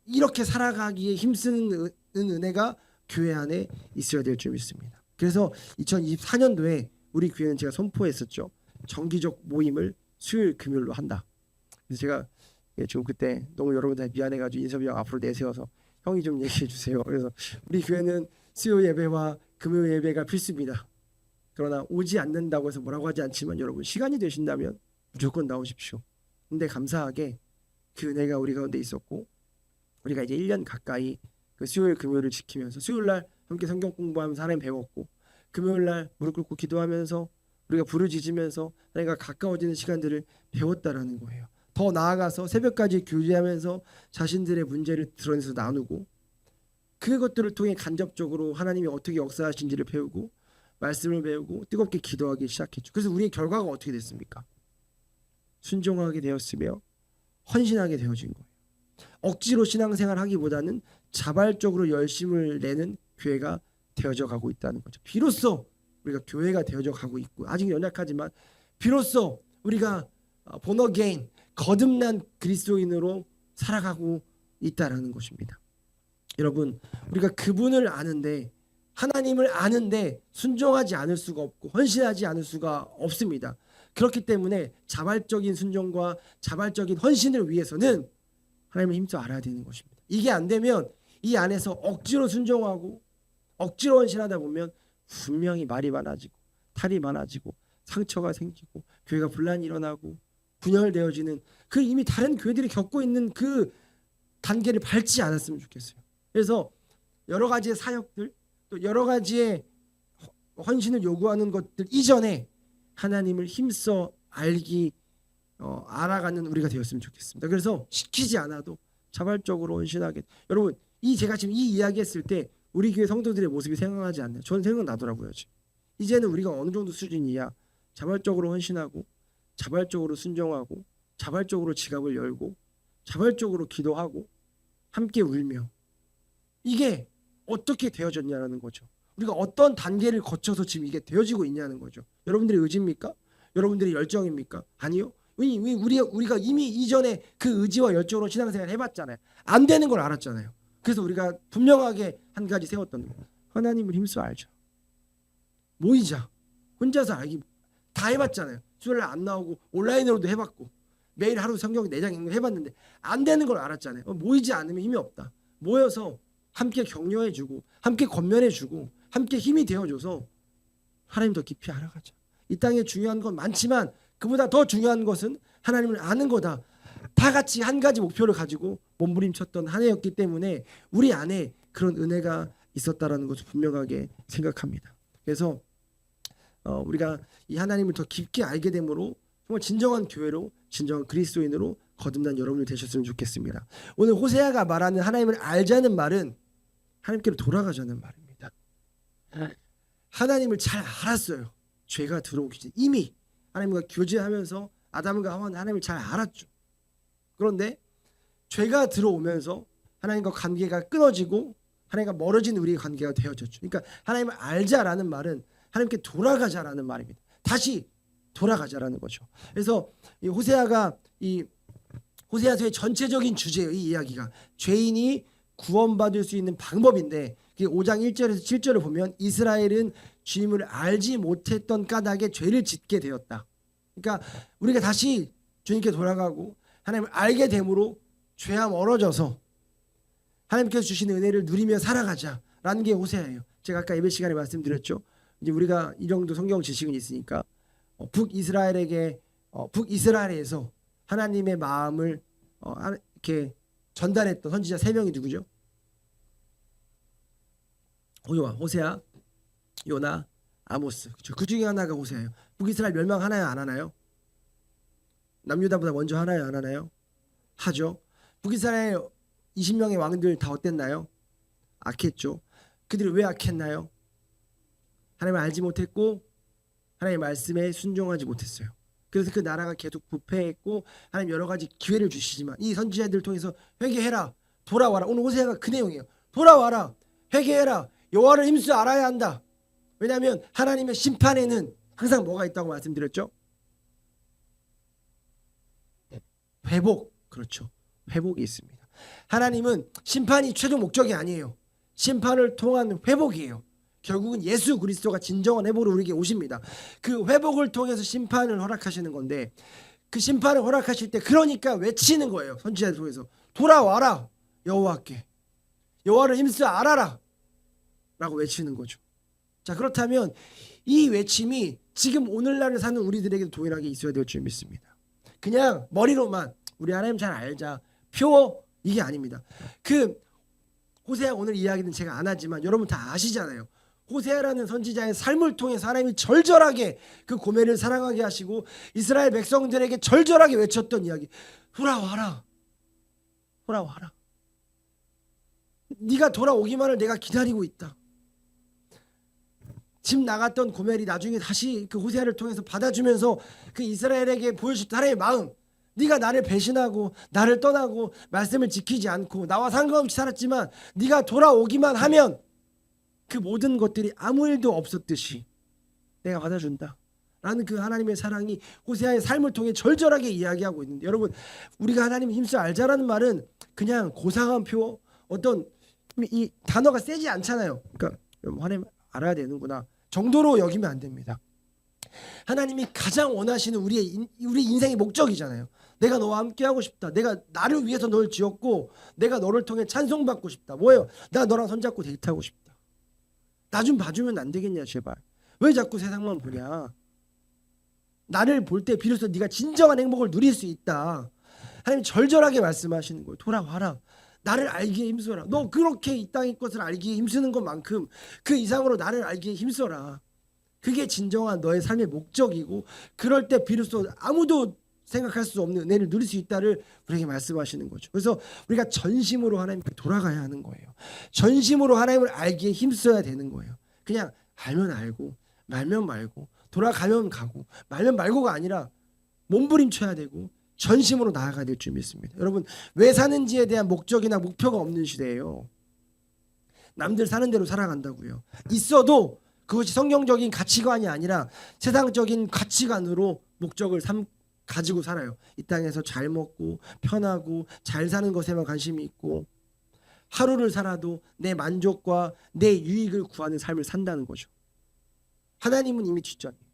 이렇게 살아가기에 힘쓰는 은혜가 교회 안에 있어야 될 줄 믿습니다. 그래서 2024년도에 우리 교회는 제가 선포했었죠. 정기적 모임을 수요일 금요일로 한다. 그래서 제가 지금 그때 너무 여러분들 미안해가지고 인섭이 형 앞으로 내세워서 형이 좀 얘기해 주세요. 그래서 우리 교회는 수요 예배와 금요 예배가 필수입니다. 그러나 오지 않는다고 해서 뭐라고 하지 않지만 여러분 시간이 되신다면 무조건 나오십시오. 근데 감사하게 그 은혜가 우리 가운데 있었고 우리가 이제 1년 가까이 그 수요일 금요일을 지키면서 수요일 날 함께 성경 공부하면서 하나님 배웠고 금요일 날 무릎 꿇고 기도하면서 우리가 부르짖으면서 하나님과 가까워지는 시간들을 배웠다라는 거예요. 더 나아가서 새벽까지 교제하면서 자신들의 문제를 드러내서 나누고 그것들을 통해 간접적으로 하나님이 어떻게 역사하신지를 배우고 말씀을 배우고 뜨겁게 기도하기 시작했죠. 그래서 우리의 결과가 어떻게 됐습니까? 순종하게 되었으며 헌신하게 되어진 거예요. 억지로 신앙생활 하기보다는 자발적으로 열심을 내는 교회가 되어져 가고 있다는 거죠. 비로소 우리가 교회가 되어져 가고 있고 아직 연약하지만 비로소 우리가 born again 거듭난 그리스도인으로 살아가고 있다라는 것입니다. 여러분 우리가 그분을 아는데 하나님을 아는데 순종하지 않을 수가 없고 헌신하지 않을 수가 없습니다. 그렇기 때문에 자발적인 순종과 자발적인 헌신을 위해서는 하나님을 힘써 알아야 되는 것입니다. 이게 안 되면 이 안에서 억지로 순종하고 억지로 헌신하다 보면 분명히 말이 많아지고 탈이 많아지고 상처가 생기고 교회가 분란이 일어나고 분열되어지는 그 이미 다른 교회들이 겪고 있는 그 단계를 밟지 않았으면 좋겠어요. 그래서 여러 가지의 사역들 또 여러 가지의 헌신을 요구하는 것들 이전에 하나님을 힘써 알아가는 우리가 되었으면 좋겠습니다. 그래서 시키지 않아도 자발적으로 헌신하게. 여러분 제가 지금 이 이야기했을 때 우리 교회 성도들의 모습이 생각나지 않나요? 저는 생각나더라고요. 지금. 이제는 우리가 어느 정도 수준이야 자발적으로 헌신하고 자발적으로 순종하고 자발적으로 지갑을 열고 자발적으로 기도하고 함께 울며 이게 어떻게 되어졌냐는 거죠. 우리가 어떤 단계를 거쳐서 지금 이게 되어지고 있냐는 거죠. 여러분들의 의지입니까? 여러분들의 열정입니까? 아니요. 우리가 이미 이전에 그 의지와 열정으로 신앙생활 해봤잖아요. 안 되는 걸 알았잖아요. 그래서 우리가 분명하게 한 가지 세웠던 거예요. 하나님을 힘써 알자. 모이자. 혼자서 알기 다 해봤잖아요. 수요일 안 나오고 온라인으로도 해봤고 매일 하루 성경 4장 읽는 거 해봤는데 안 되는 걸 알았잖아요. 모이지 않으면 힘이 없다. 모여서 함께 격려해주고 함께 권면해주고 함께 힘이 되어줘서 하나님 더 깊이 알아가자. 이 땅에 중요한 건 많지만 그보다 더 중요한 것은 하나님을 아는 거다. 다 같이 한 가지 목표를 가지고 몸부림쳤던 한 해였기 때문에 우리 안에 그런 은혜가 있었다라는 것을 분명하게 생각합니다. 그래서 우리가 이 하나님을 더 깊게 알게 되므로 정말 진정한 교회로 진정한 그리스도인으로 거듭난 여러분이 되셨으면 좋겠습니다. 오늘 호세아가 말하는 하나님을 알자는 말은 하나님께로 돌아가자는 말입니다. 하나님을 잘 알았어요. 죄가 들어오기 전에 이미 하나님과 교제하면서 아담과 하와는 하나님을 잘 알았죠. 그런데 죄가 들어오면서 하나님과 관계가 끊어지고 하나님과 멀어진 우리의 관계가 되어졌죠. 그러니까 하나님을 알자라는 말은 하나님께 돌아가자라는 말입니다. 다시 돌아가자라는 거죠. 그래서 이 호세아가 이 호세아서의 전체적인 주제예요. 이 이야기가 죄인이 구원받을 수 있는 방법인데 5장 1절에서 7절을 보면 이스라엘은 주님을 알지 못했던 까닭에 죄를 짓게 되었다. 그러니까 우리가 다시 주님께 돌아가고 하나님을 알게 됨으로 죄와 멀어져서 하나님께서 주시는 은혜를 누리며 살아가자라는 게 호세아예요. 제가 아까 예배 시간에 말씀드렸죠. 이제 우리가 이 정도 성경 지식은 있으니까 북이스라엘에서 하나님의 마음을 이렇게 전달했던 선지자 3명이 누구죠? 호세아, 요나, 아모스. 그 중에 하나가 호세아예요. 북이스라엘 멸망하나요? 안 하나요? 남유다보다 먼저 하나요? 안 하나요? 하죠. 북이스라엘 20명의 왕들 다 어땠나요? 악했죠. 그들이 왜 악했나요? 하나님을 알지 못했고 하나님의 말씀에 순종하지 못했어요. 그래서 그 나라가 계속 부패했고 하나님 여러 가지 기회를 주시지만 이 선지자들을 통해서 회개해라, 돌아와라. 오늘 호세아가 그 내용이에요. 돌아와라, 회개해라, 여호와를 힘써 알아야 한다. 왜냐하면 하나님의 심판에는 항상 뭐가 있다고 말씀드렸죠? 회복. 그렇죠. 회복이 있습니다. 하나님은 심판이 최종 목적이 아니에요. 심판을 통한 회복이에요. 결국은 예수 그리스도가 진정한 회복으로 우리에게 오십니다. 그 회복을 통해서 심판을 허락하시는 건데 그 심판을 허락하실 때 그러니까 외치는 거예요. 선지자를 통해서 돌아와라 여호와께, 여호와를 힘써 알아라 라고 외치는 거죠. 자, 그렇다면 이 외침이 지금 오늘날을 사는 우리들에게도 동일하게 있어야 될 줄 믿습니다. 그냥 머리로만 우리 하나님 잘 알자, 표어 이게 아닙니다. 그 호세아 오늘 이야기는 제가 안 하지만 여러분 다 아시잖아요. 호세아라는 선지자의 삶을 통해서 하나님이 절절하게 그 고멜을 사랑하게 하시고 이스라엘 백성들에게 절절하게 외쳤던 이야기. 돌아와라. 돌아와라. 네가 돌아오기만을 내가 기다리고 있다. 집 나갔던 고멜이 나중에 다시 그 호세아를 통해서 받아주면서 그 이스라엘에게 보여줬던 하나님의 마음. 네가 나를 배신하고 나를 떠나고 말씀을 지키지 않고 나와 상관없이 살았지만 네가 돌아오기만 하면 그 모든 것들이 아무 일도 없었듯이 내가 받아준다 라는 그 하나님의 사랑이 호세아의 삶을 통해 절절하게 이야기하고 있는데, 여러분 우리가 하나님 힘써 알자라는 말은 그냥 고상한 표, 어떤 이 단어가 세지 않잖아요. 그러니까 하나님 알아야 되는구나 정도로 여기면 안 됩니다. 하나님이 가장 원하시는 우리 인생의 목적이잖아요. 내가 너와 함께 하고 싶다. 내가 나를 위해서 널 지었고 내가 너를 통해 찬송받고 싶다. 뭐예요? 나 너랑 손잡고 데이트하고 싶다. 나 좀 봐주면 안 되겠냐 제발. 왜 자꾸 세상만 보냐. 나를 볼 때 비로소 네가 진정한 행복을 누릴 수 있다. 하나님 절절하게 말씀하시는 거예요. 돌아와라. 나를 알기에 힘써라. 너 그렇게 이 땅의 것을 알기에 힘쓰는 것만큼 그 이상으로 나를 알기에 힘써라. 그게 진정한 너의 삶의 목적이고 그럴 때 비로소 아무도 생각할 수 없는 은혜를 누릴 수 있다를 우리에게 말씀하시는 거죠. 그래서 우리가 전심으로 하나님께 돌아가야 하는 거예요. 전심으로 하나님을 알기에 힘써야 되는 거예요. 그냥 알면 알고 말면 말고 돌아가면 가고 말면 말고가 아니라 몸부림쳐야 되고 전심으로 나아가야 될 줄 믿습니다. 여러분 왜 사는지에 대한 목적이나 목표가 없는 시대예요. 남들 사는 대로 살아간다고요. 있어도 그것이 성경적인 가치관이 아니라 세상적인 가치관으로 목적을 가지고 살아요. 이 땅에서 잘 먹고 편하고 잘 사는 것에만 관심이 있고 하루를 살아도 내 만족과 내 유익을 구하는 삶을 산다는 거죠. 하나님은 이미 뒷전이에요.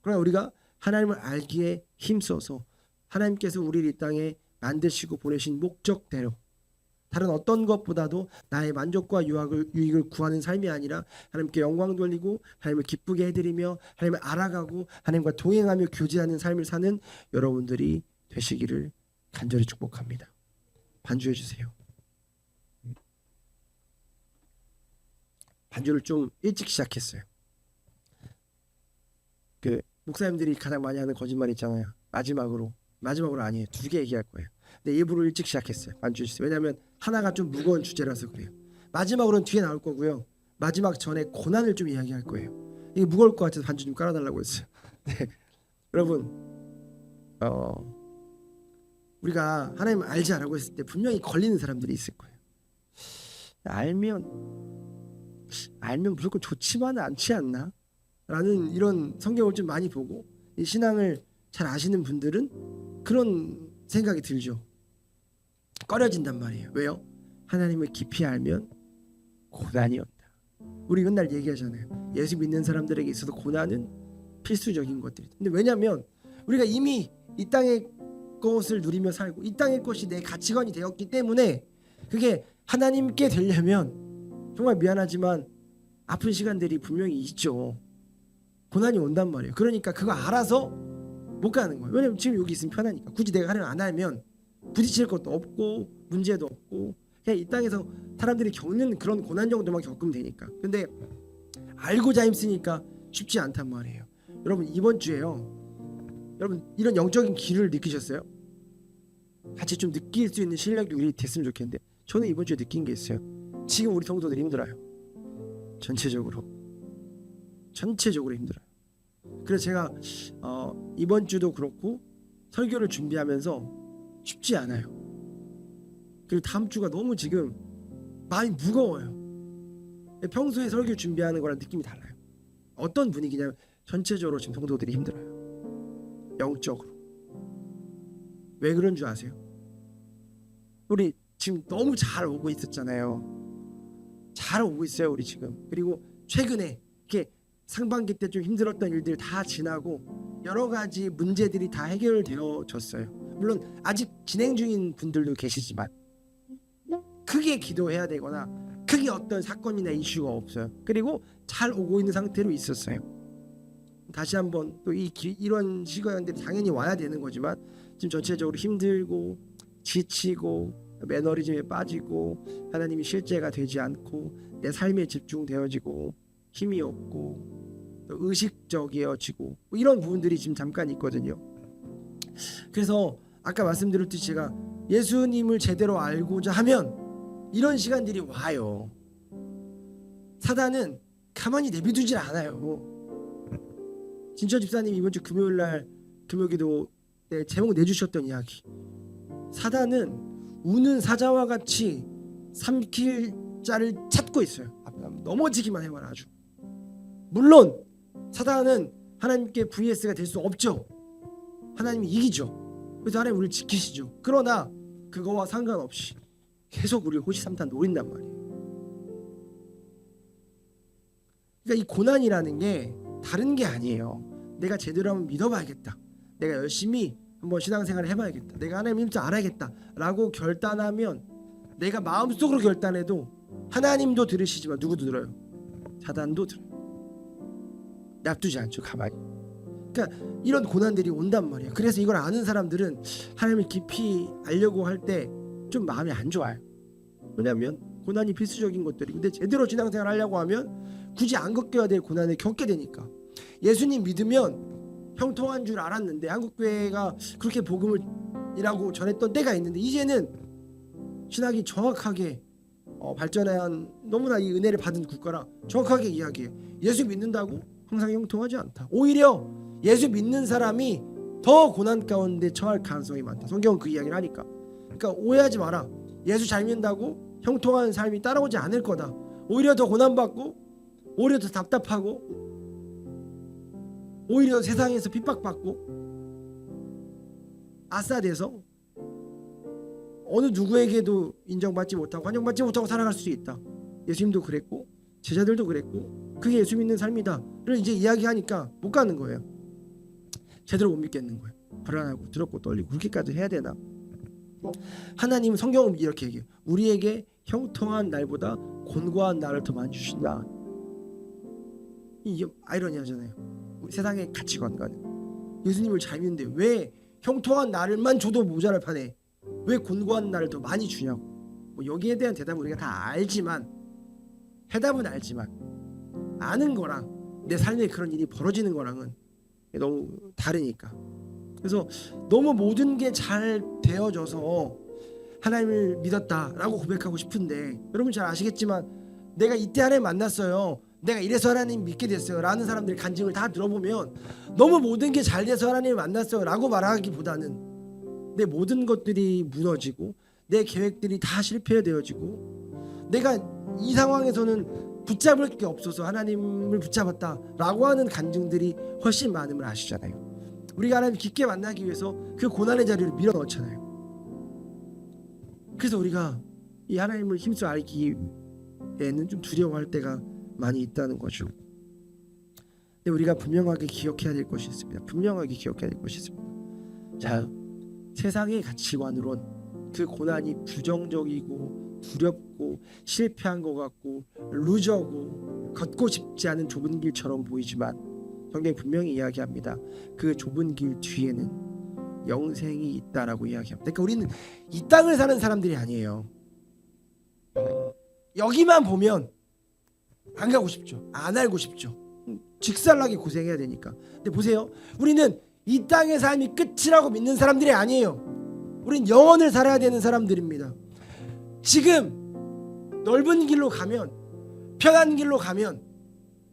그러나 우리가 하나님을 알기에 힘써서 하나님께서 우리를 이 땅에 만드시고 보내신 목적대로 다른 어떤 것보다도 나의 만족과 유익을 구하는 삶이 아니라 하나님께 영광 돌리고 하나님을 기쁘게 해드리며 하나님을 알아가고 하나님과 동행하며 교제하는 삶을 사는 여러분들이 되시기를 간절히 축복합니다. 반주해 주세요. 반주를 좀 일찍 시작했어요. 그 목사님들이 가장 많이 하는 거짓말 있잖아요. 마지막으로 아니에요. 2개 얘기할 거예요. 근데 일부러 일찍 시작했어요. 반주해 주세요. 왜냐하면 하나가 좀 무거운 주제라서 그래요. 마지막으로는 뒤에 나올 거고요. 마지막 전에 고난을 좀 이야기할 거예요. 이게 무거울 것 같아서 반주 좀 깔아달라고 했어요. 네. 여러분 우리가 하나님을 알자라고 했을 때 분명히 걸리는 사람들이 있을 거예요. 알면 무조건 좋지만은 않지 않나? 라는 이런 성경을 좀 많이 보고 이 신앙을 잘 아시는 분들은 그런 생각이 들죠. 꺼려진단 말이에요. 왜요? 하나님을 깊이 알면 고난이 온다. 우리 맨날 얘기하잖아요. 예수 믿는 사람들에게 있어서 고난은 필수적인 것들이다. 근데 왜냐하면 우리가 이미 이 땅의 것을 누리며 살고 이 땅의 것이 내 가치관이 되었기 때문에 그게 하나님께 되려면 정말 미안하지만 아픈 시간들이 분명히 있죠. 고난이 온단 말이에요. 그러니까 그거 알아서 못 가는 거예요. 왜냐면 지금 여기 있으면 편하니까. 굳이 내가 하나님 안 알면 부딪힐 것도 없고 문제도 없고 그냥 이 땅에서 사람들이 겪는 그런 고난 정도만 겪으면 되니까. 근데 알고자 힘쓰니까 쉽지 않단 말이에요. 여러분 이번 주에요. 여러분 이런 영적인 기를 느끼셨어요? 같이 좀 느낄 수 있는 실력이 우리 됐으면 좋겠는데 저는 이번 주에 느낀 게 있어요. 지금 우리 성도들이 힘들어요. 전체적으로 힘들어요. 그래서 제가 이번 주도 그렇고 설교를 준비하면서 쉽지 않아요. 그리고 다음 주가 너무 지금 많이 무거워요. 평소에 설교 준비하는 거랑 느낌이 달라요. 어떤 분위기냐면 전체적으로 지금 성도들이 힘들어요. 영적으로. 왜 그런 줄 아세요? 우리 지금 너무 잘 오고 있었잖아요. 잘 오고 있어요 우리 지금. 그리고 최근에 이렇게 상반기 때 좀 힘들었던 일들 다 지나고 여러 가지 문제들이 다 해결되어졌어요. 물론 아직 진행 중인 분들도 계시지만 크게 기도해야 되거나 크게 어떤 사건이나 이슈가 없어요. 그리고 잘 오고 있는 상태로 있었어요. 다시 한번 또 이런 시간들이 당연히 와야 되는 거지만 지금 전체적으로 힘들고 지치고 매너리즘에 빠지고 하나님이 실제가 되지 않고 내 삶에 집중되어지고 힘이 없고 또 의식적이어지고 이런 부분들이 지금 잠깐 있거든요. 그래서 아까 말씀드렸듯이 제가 예수님을 제대로 알고자 하면 이런 시간들이 와요. 사단은 가만히 내비두질 않아요. 진철 집사님이 이번 주 금요일날 금요기도 때 제목 내주셨던 이야기, 사단은 우는 사자와 같이 삼킬 자를 찾고 있어요. 넘어지기만 해봐라. 아주 물론 사단은 하나님께 vs가 될 수 없죠. 하나님이 이기죠. 그래서 하나님 우리를 지키시죠. 그러나 그거와 상관없이 계속 우리를 호시삼탄 노린단 말이에요. 그러니까 이 고난이라는 게 다른 게 아니에요. 내가 제대로 한번 믿어봐야겠다, 내가 열심히 한번 신앙생활을 해봐야겠다, 내가 하나님을 좀 알아야겠다 라고 결단하면, 내가 마음속으로 결단해도 하나님도 들으시지만 누구도 들어요? 사단도 들어요. 놔두지 않죠, 가만히. 그러니까 이런 고난들이 온단 말이에요. 그래서 이걸 아는 사람들은 하나님을 깊이 알려고 할 때 좀 마음이 안 좋아요. 왜냐하면 고난이 필수적인 것들이, 근데 제대로 신앙생활 하려고 하면 굳이 안 겪어야 될 고난을 겪게 되니까. 예수님 믿으면 형통한 줄 알았는데, 한국교회가 그렇게 복음을이라고 전했던 때가 있는데, 이제는 신학이 정확하게 발전한, 너무나 이 은혜를 받은 국가라 정확하게 이야기해요. 예수 믿는다고 항상 형통하지 않다. 오히려 예수 믿는 사람이 더 고난 가운데 처할 가능성이 많다. 성경은 그 이야기를 하니까. 그러니까 오해하지 마라. 예수 잘 믿는다고 형통한 삶이 따라오지 않을 거다. 오히려 더 고난받고, 오히려 더 답답하고, 오히려 세상에서 핍박받고 아싸돼서 어느 누구에게도 인정받지 못하고 환영받지 못하고 살아갈 수 있다. 예수님도 그랬고 제자들도 그랬고 그게 예수 믿는 삶이다. 를 이제 이야기하니까 못 가는 거예요. 제대로 못 믿겠는 거예요. 불안하고 두렵고 떨리고 그렇게까지 해야 되나? 하나님은 성경은 이렇게 얘기해요. 우리에게 형통한 날보다 곤고한 날을 더 많이 주신다. 이게 아이러니하잖아요. 세상의 가치관과는. 예수님을 잘 믿는데 왜 형통한 날만 줘도 모자랄 판에 왜 곤고한 날을 더 많이 주냐고. 뭐 여기에 대한 대답은 우리가 다 알지만, 해답은 알지만 아는 거랑 내 삶에 그런 일이 벌어지는 거랑은 너무 다르니까. 그래서 너무 모든 게 잘 되어져서 하나님을 믿었다라고 고백하고 싶은데, 여러분 잘 아시겠지만 내가 이때 하나님 만났어요, 내가 이래서 하나님 믿게 됐어요 라는 사람들의 간증을 다 들어보면 너무 모든 게 잘 돼서 하나님을 만났어요 라고 말하기보다는 내 모든 것들이 무너지고 내 계획들이 다 실패되어지고 내가 이 상황에서는 붙잡을 게 없어서 하나님을 붙잡았다라고 하는 간증들이 훨씬 많음을 아시잖아요. 우리가 하나님 깊게 만나기 위해서 그 고난의 자리를 밀어넣잖아요. 그래서 우리가 이 하나님을 힘써 알기에는 좀 두려워할 때가 많이 있다는 거죠. 근데 우리가 분명하게 기억해야 될 것이 있습니다. 분명하게 기억해야 될 것이 있습니다. 자, 세상의 가치관으론 그 고난이 부정적이고 두렵고 실패한 것 같고 루저고 걷고 싶지 않은 좁은 길처럼 보이지만 성경이 분명히 이야기합니다. 그 좁은 길 뒤에는 영생이 있다라고 이야기합니다. 그러니까 우리는 이 땅을 사는 사람들이 아니에요. 여기만 보면 안 가고 싶죠. 안 알고 싶죠. 직살나게 고생해야 되니까. 근데 보세요, 우리는 이 땅의 삶이 끝이라고 믿는 사람들이 아니에요. 우린 영원을 살아야 되는 사람들입니다. 지금 넓은 길로 가면, 편한 길로 가면,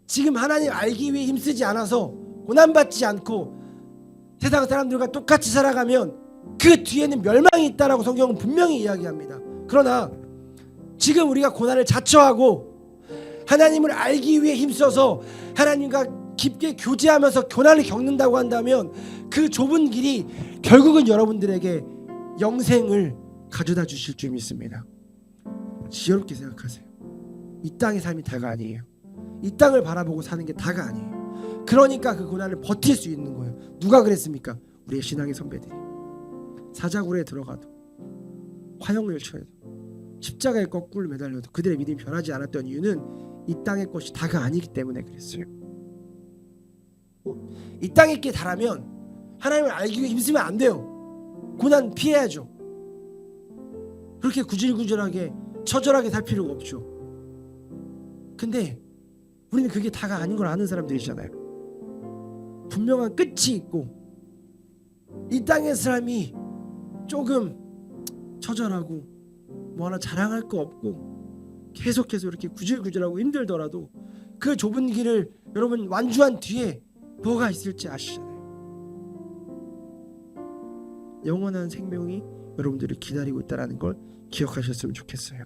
지금 하나님 알기 위해 힘쓰지 않아서 고난받지 않고 세상 사람들과 똑같이 살아가면 그 뒤에는 멸망이 있다라고 성경은 분명히 이야기합니다. 그러나 지금 우리가 고난을 자처하고 하나님을 알기 위해 힘써서 하나님과 깊게 교제하면서 고난을 겪는다고 한다면 그 좁은 길이 결국은 여러분들에게 영생을 가져다 주실 줄 믿습니다. 지혜롭게 생각하세요. 이 땅의 삶이 다가 아니에요. 이 땅을 바라보고 사는 게 다가 아니에요. 그러니까 그 고난을 버틸 수 있는 거예요. 누가 그랬습니까? 우리의 신앙의 선배들이. 사자굴에 들어가도, 화형을 쳐도, 십자가에 거꾸로 매달려도 그들의 믿음이 변하지 않았던 이유는 이 땅의 것이 다가 아니기 때문에 그랬어요. 이 땅의 게 다라면 하나님을 알기 위해 힘쓰면 안 돼요. 고난 피해야죠. 그렇게 구질구질하게 처절하게 살 필요가 없죠. 근데 우리는 그게 다가 아닌 걸 아는 사람들이잖아요. 분명한 끝이 있고 이 땅의 삶이 조금 처절하고 뭐 하나 자랑할 거 없고 계속해서 이렇게 구질구질하고 힘들더라도 그 좁은 길을 여러분 완주한 뒤에 뭐가 있을지 아시잖아요. 영원한 생명이 여러분들을 기다리고 있다는 걸 기억하셨으면 좋겠어요.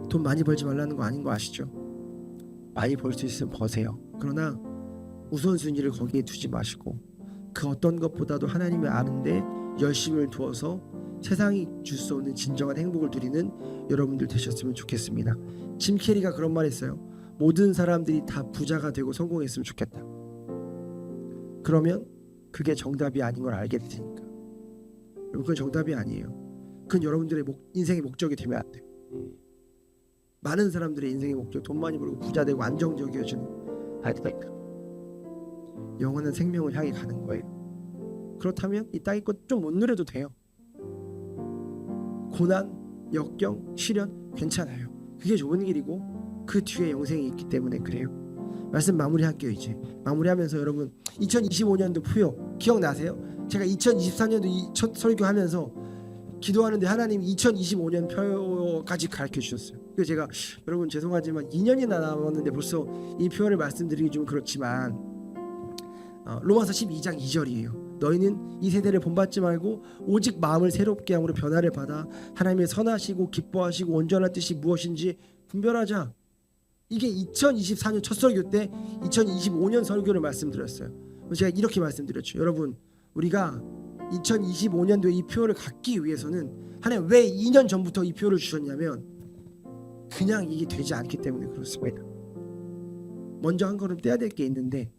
돈 많이 벌지 말라는 거 아닌 거 아시죠? 많이 벌 수 있으면 버세요. 그러나 우선순위를 거기에 두지 마시고 그 어떤 것보다도 하나님을 아는데 열심을 두어서 세상이 줄 수 없는 진정한 행복을 누리는 여러분들 되셨으면 좋겠습니다. 짐 캐리가 그런 말 했어요. 모든 사람들이 다 부자가 되고 성공했으면 좋겠다. 그러면 그게 정답이 아닌 걸 알게 되니까. 그건 정답이 아니에요. 그건 여러분들의 인생의 목적이 되면 안 돼요. 많은 사람들의 인생의 목적, 돈 많이 벌고 부자 되고 안정적이어지는 아이들이니까 영원한 생명을 향해 가는 거예요. 그렇다면 이 땅의 것 좀 못 누려도 돼요. 고난, 역경, 시련 괜찮아요. 그게 좋은 길이고 그 뒤에 영생이 있기 때문에 그래요. 말씀 마무리할게요. 이제 마무리하면서 여러분 2025년도 푸요 기억나세요? 제가 2024년도 첫 설교하면서 기도하는데 하나님이 2025년 표까지 가르쳐 주셨어요. 그래서 제가 여러분 죄송하지만 2년이나 남았는데 벌써 이 표현을 말씀드리기 좀 그렇지만 로마서 12장 2절이에요. 너희는 이 세대를 본받지 말고 오직 마음을 새롭게 함으로 변화를 받아 하나님의 선하시고 기뻐하시고 온전한 뜻이 무엇인지 분별하자. 이게 2024년 첫 설교 때 2025년 설교를 말씀드렸어요. 제가 이렇게 말씀드렸죠. 여러분 우리가 2025년도에 이 표를 갖기 위해서는 하나님 왜 2년 전부터 이 표를 주셨냐면 그냥 이게 되지 않기 때문에 그렇습니다. 먼저 한 걸음 떼야 될 게 있는데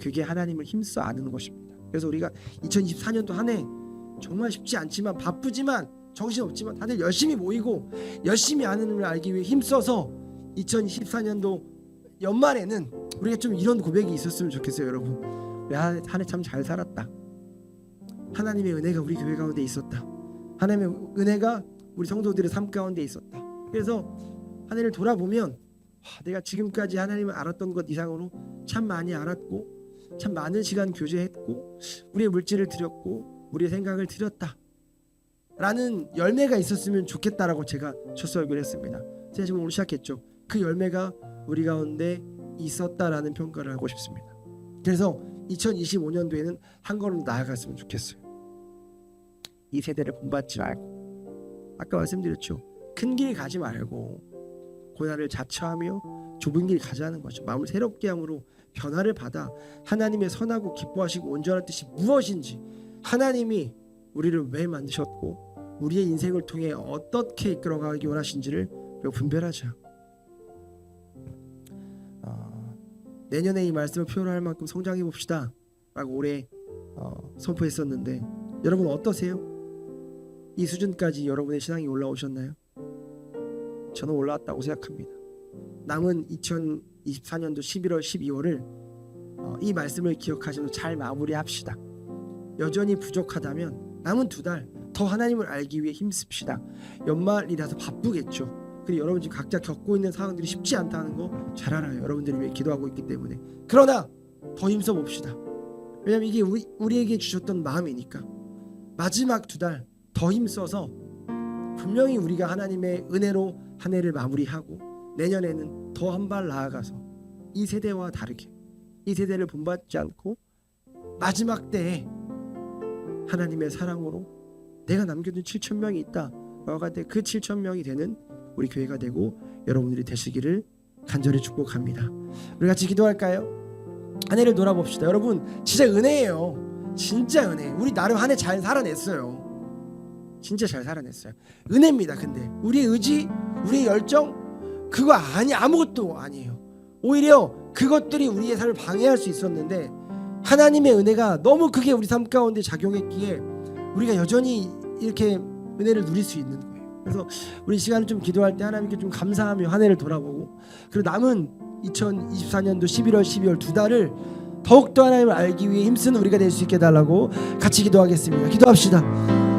그게 하나님을 힘써 아는 것입니다. 그래서 우리가 2024년도 한 해 정말 쉽지 않지만 바쁘지만 정신없지만 다들 열심히 모이고 열심히 아는 걸 알기 위해 힘써서 2024년도 연말에는 우리가 좀 이런 고백이 있었으면 좋겠어요. 여러분 한 해 참 잘 살았다. 하나님의 은혜가 우리 교회 가운데 있었다. 하나님의 은혜가 우리 성도들의 삶 가운데 있었다. 그래서 한 해를 돌아보면 내가 지금까지 하나님을 알았던 것 이상으로 참 많이 알았고 참 많은 시간 교제했고 우리의 물질을 드렸고 우리의 생각을 드렸다 라는 열매가 있었으면 좋겠다라고 제가 첫 설교를 했습니다. 제가 지금 오늘 시작했죠. 그 열매가 우리 가운데 있었다라는 평가를 하고 싶습니다. 그래서 2025년도에는 한 걸음 나아갔으면 좋겠어요. 이 세대를 본받지 말고 아까 말씀드렸죠. 큰 길 가지 말고 고난을 자처하며 좁은 길 가자는 거죠. 마음을 새롭게 함으로 변화를 받아 하나님의 선하고 기뻐하시고 온전한 뜻이 무엇인지 하나님이 우리를 왜 만드셨고 우리의 인생을 통해 어떻게 이끌어가기 원하신지를 분별하자. 내년에 이 말씀을 표현할 만큼 성장해 봅시다 라고 올해 선포했었는데 여러분 어떠세요? 이 수준까지 여러분의 신앙이 올라오셨나요? 저는 올라왔다고 생각합니다. 남은 2024년도 11월 12월을 이 말씀을 기억하시면서 잘 마무리합시다. 여전히 부족하다면 남은 2달 더 하나님을 알기 위해 힘씁시다. 연말이라서 바쁘겠죠. 그리고 여러분 지금 각자 겪고 있는 상황들이 쉽지 않다는 거 잘 알아요. 여러분들을 위해 기도하고 있기 때문에. 그러나 더 힘써 봅시다. 왜냐하면 이게 우리에게 주셨던 마음이니까. 마지막 2달 더 힘써서 분명히 우리가 하나님의 은혜로 한 해를 마무리하고 내년에는 더 한 발 나아가서 이 세대와 다르게 이 세대를 본받지 않고 마지막 때에 하나님의 사랑으로 내가 남겨둔 7,000명이 있다. 너가 그 7,000명이 되는 우리 교회가 되고 여러분들이 되시기를 간절히 축복합니다. 우리 같이 기도할까요? 한 해를 돌아봅시다. 여러분 진짜 은혜예요. 진짜 은혜. 우리 나름 한 해 잘 살아냈어요. 진짜 잘 살아냈어요. 은혜입니다. 근데 우리의 의지, 우리의 열정 그거 아무것도 아니에요. 오히려 그것들이 우리의 삶을 방해할 수 있었는데 하나님의 은혜가 너무 크게 우리 삶 가운데 작용했기에 우리가 여전히 이렇게 은혜를 누릴 수 있는 거예요. 그래서 우리 시간을 좀 기도할 때 하나님께 좀 감사하며 한 해를 돌아보고 그리고 남은 2024년도 11월 12월 2달을 더욱더 하나님을 알기 위해 힘쓰는 우리가 될 수 있게 해달라고 같이 기도하겠습니다. 기도합시다.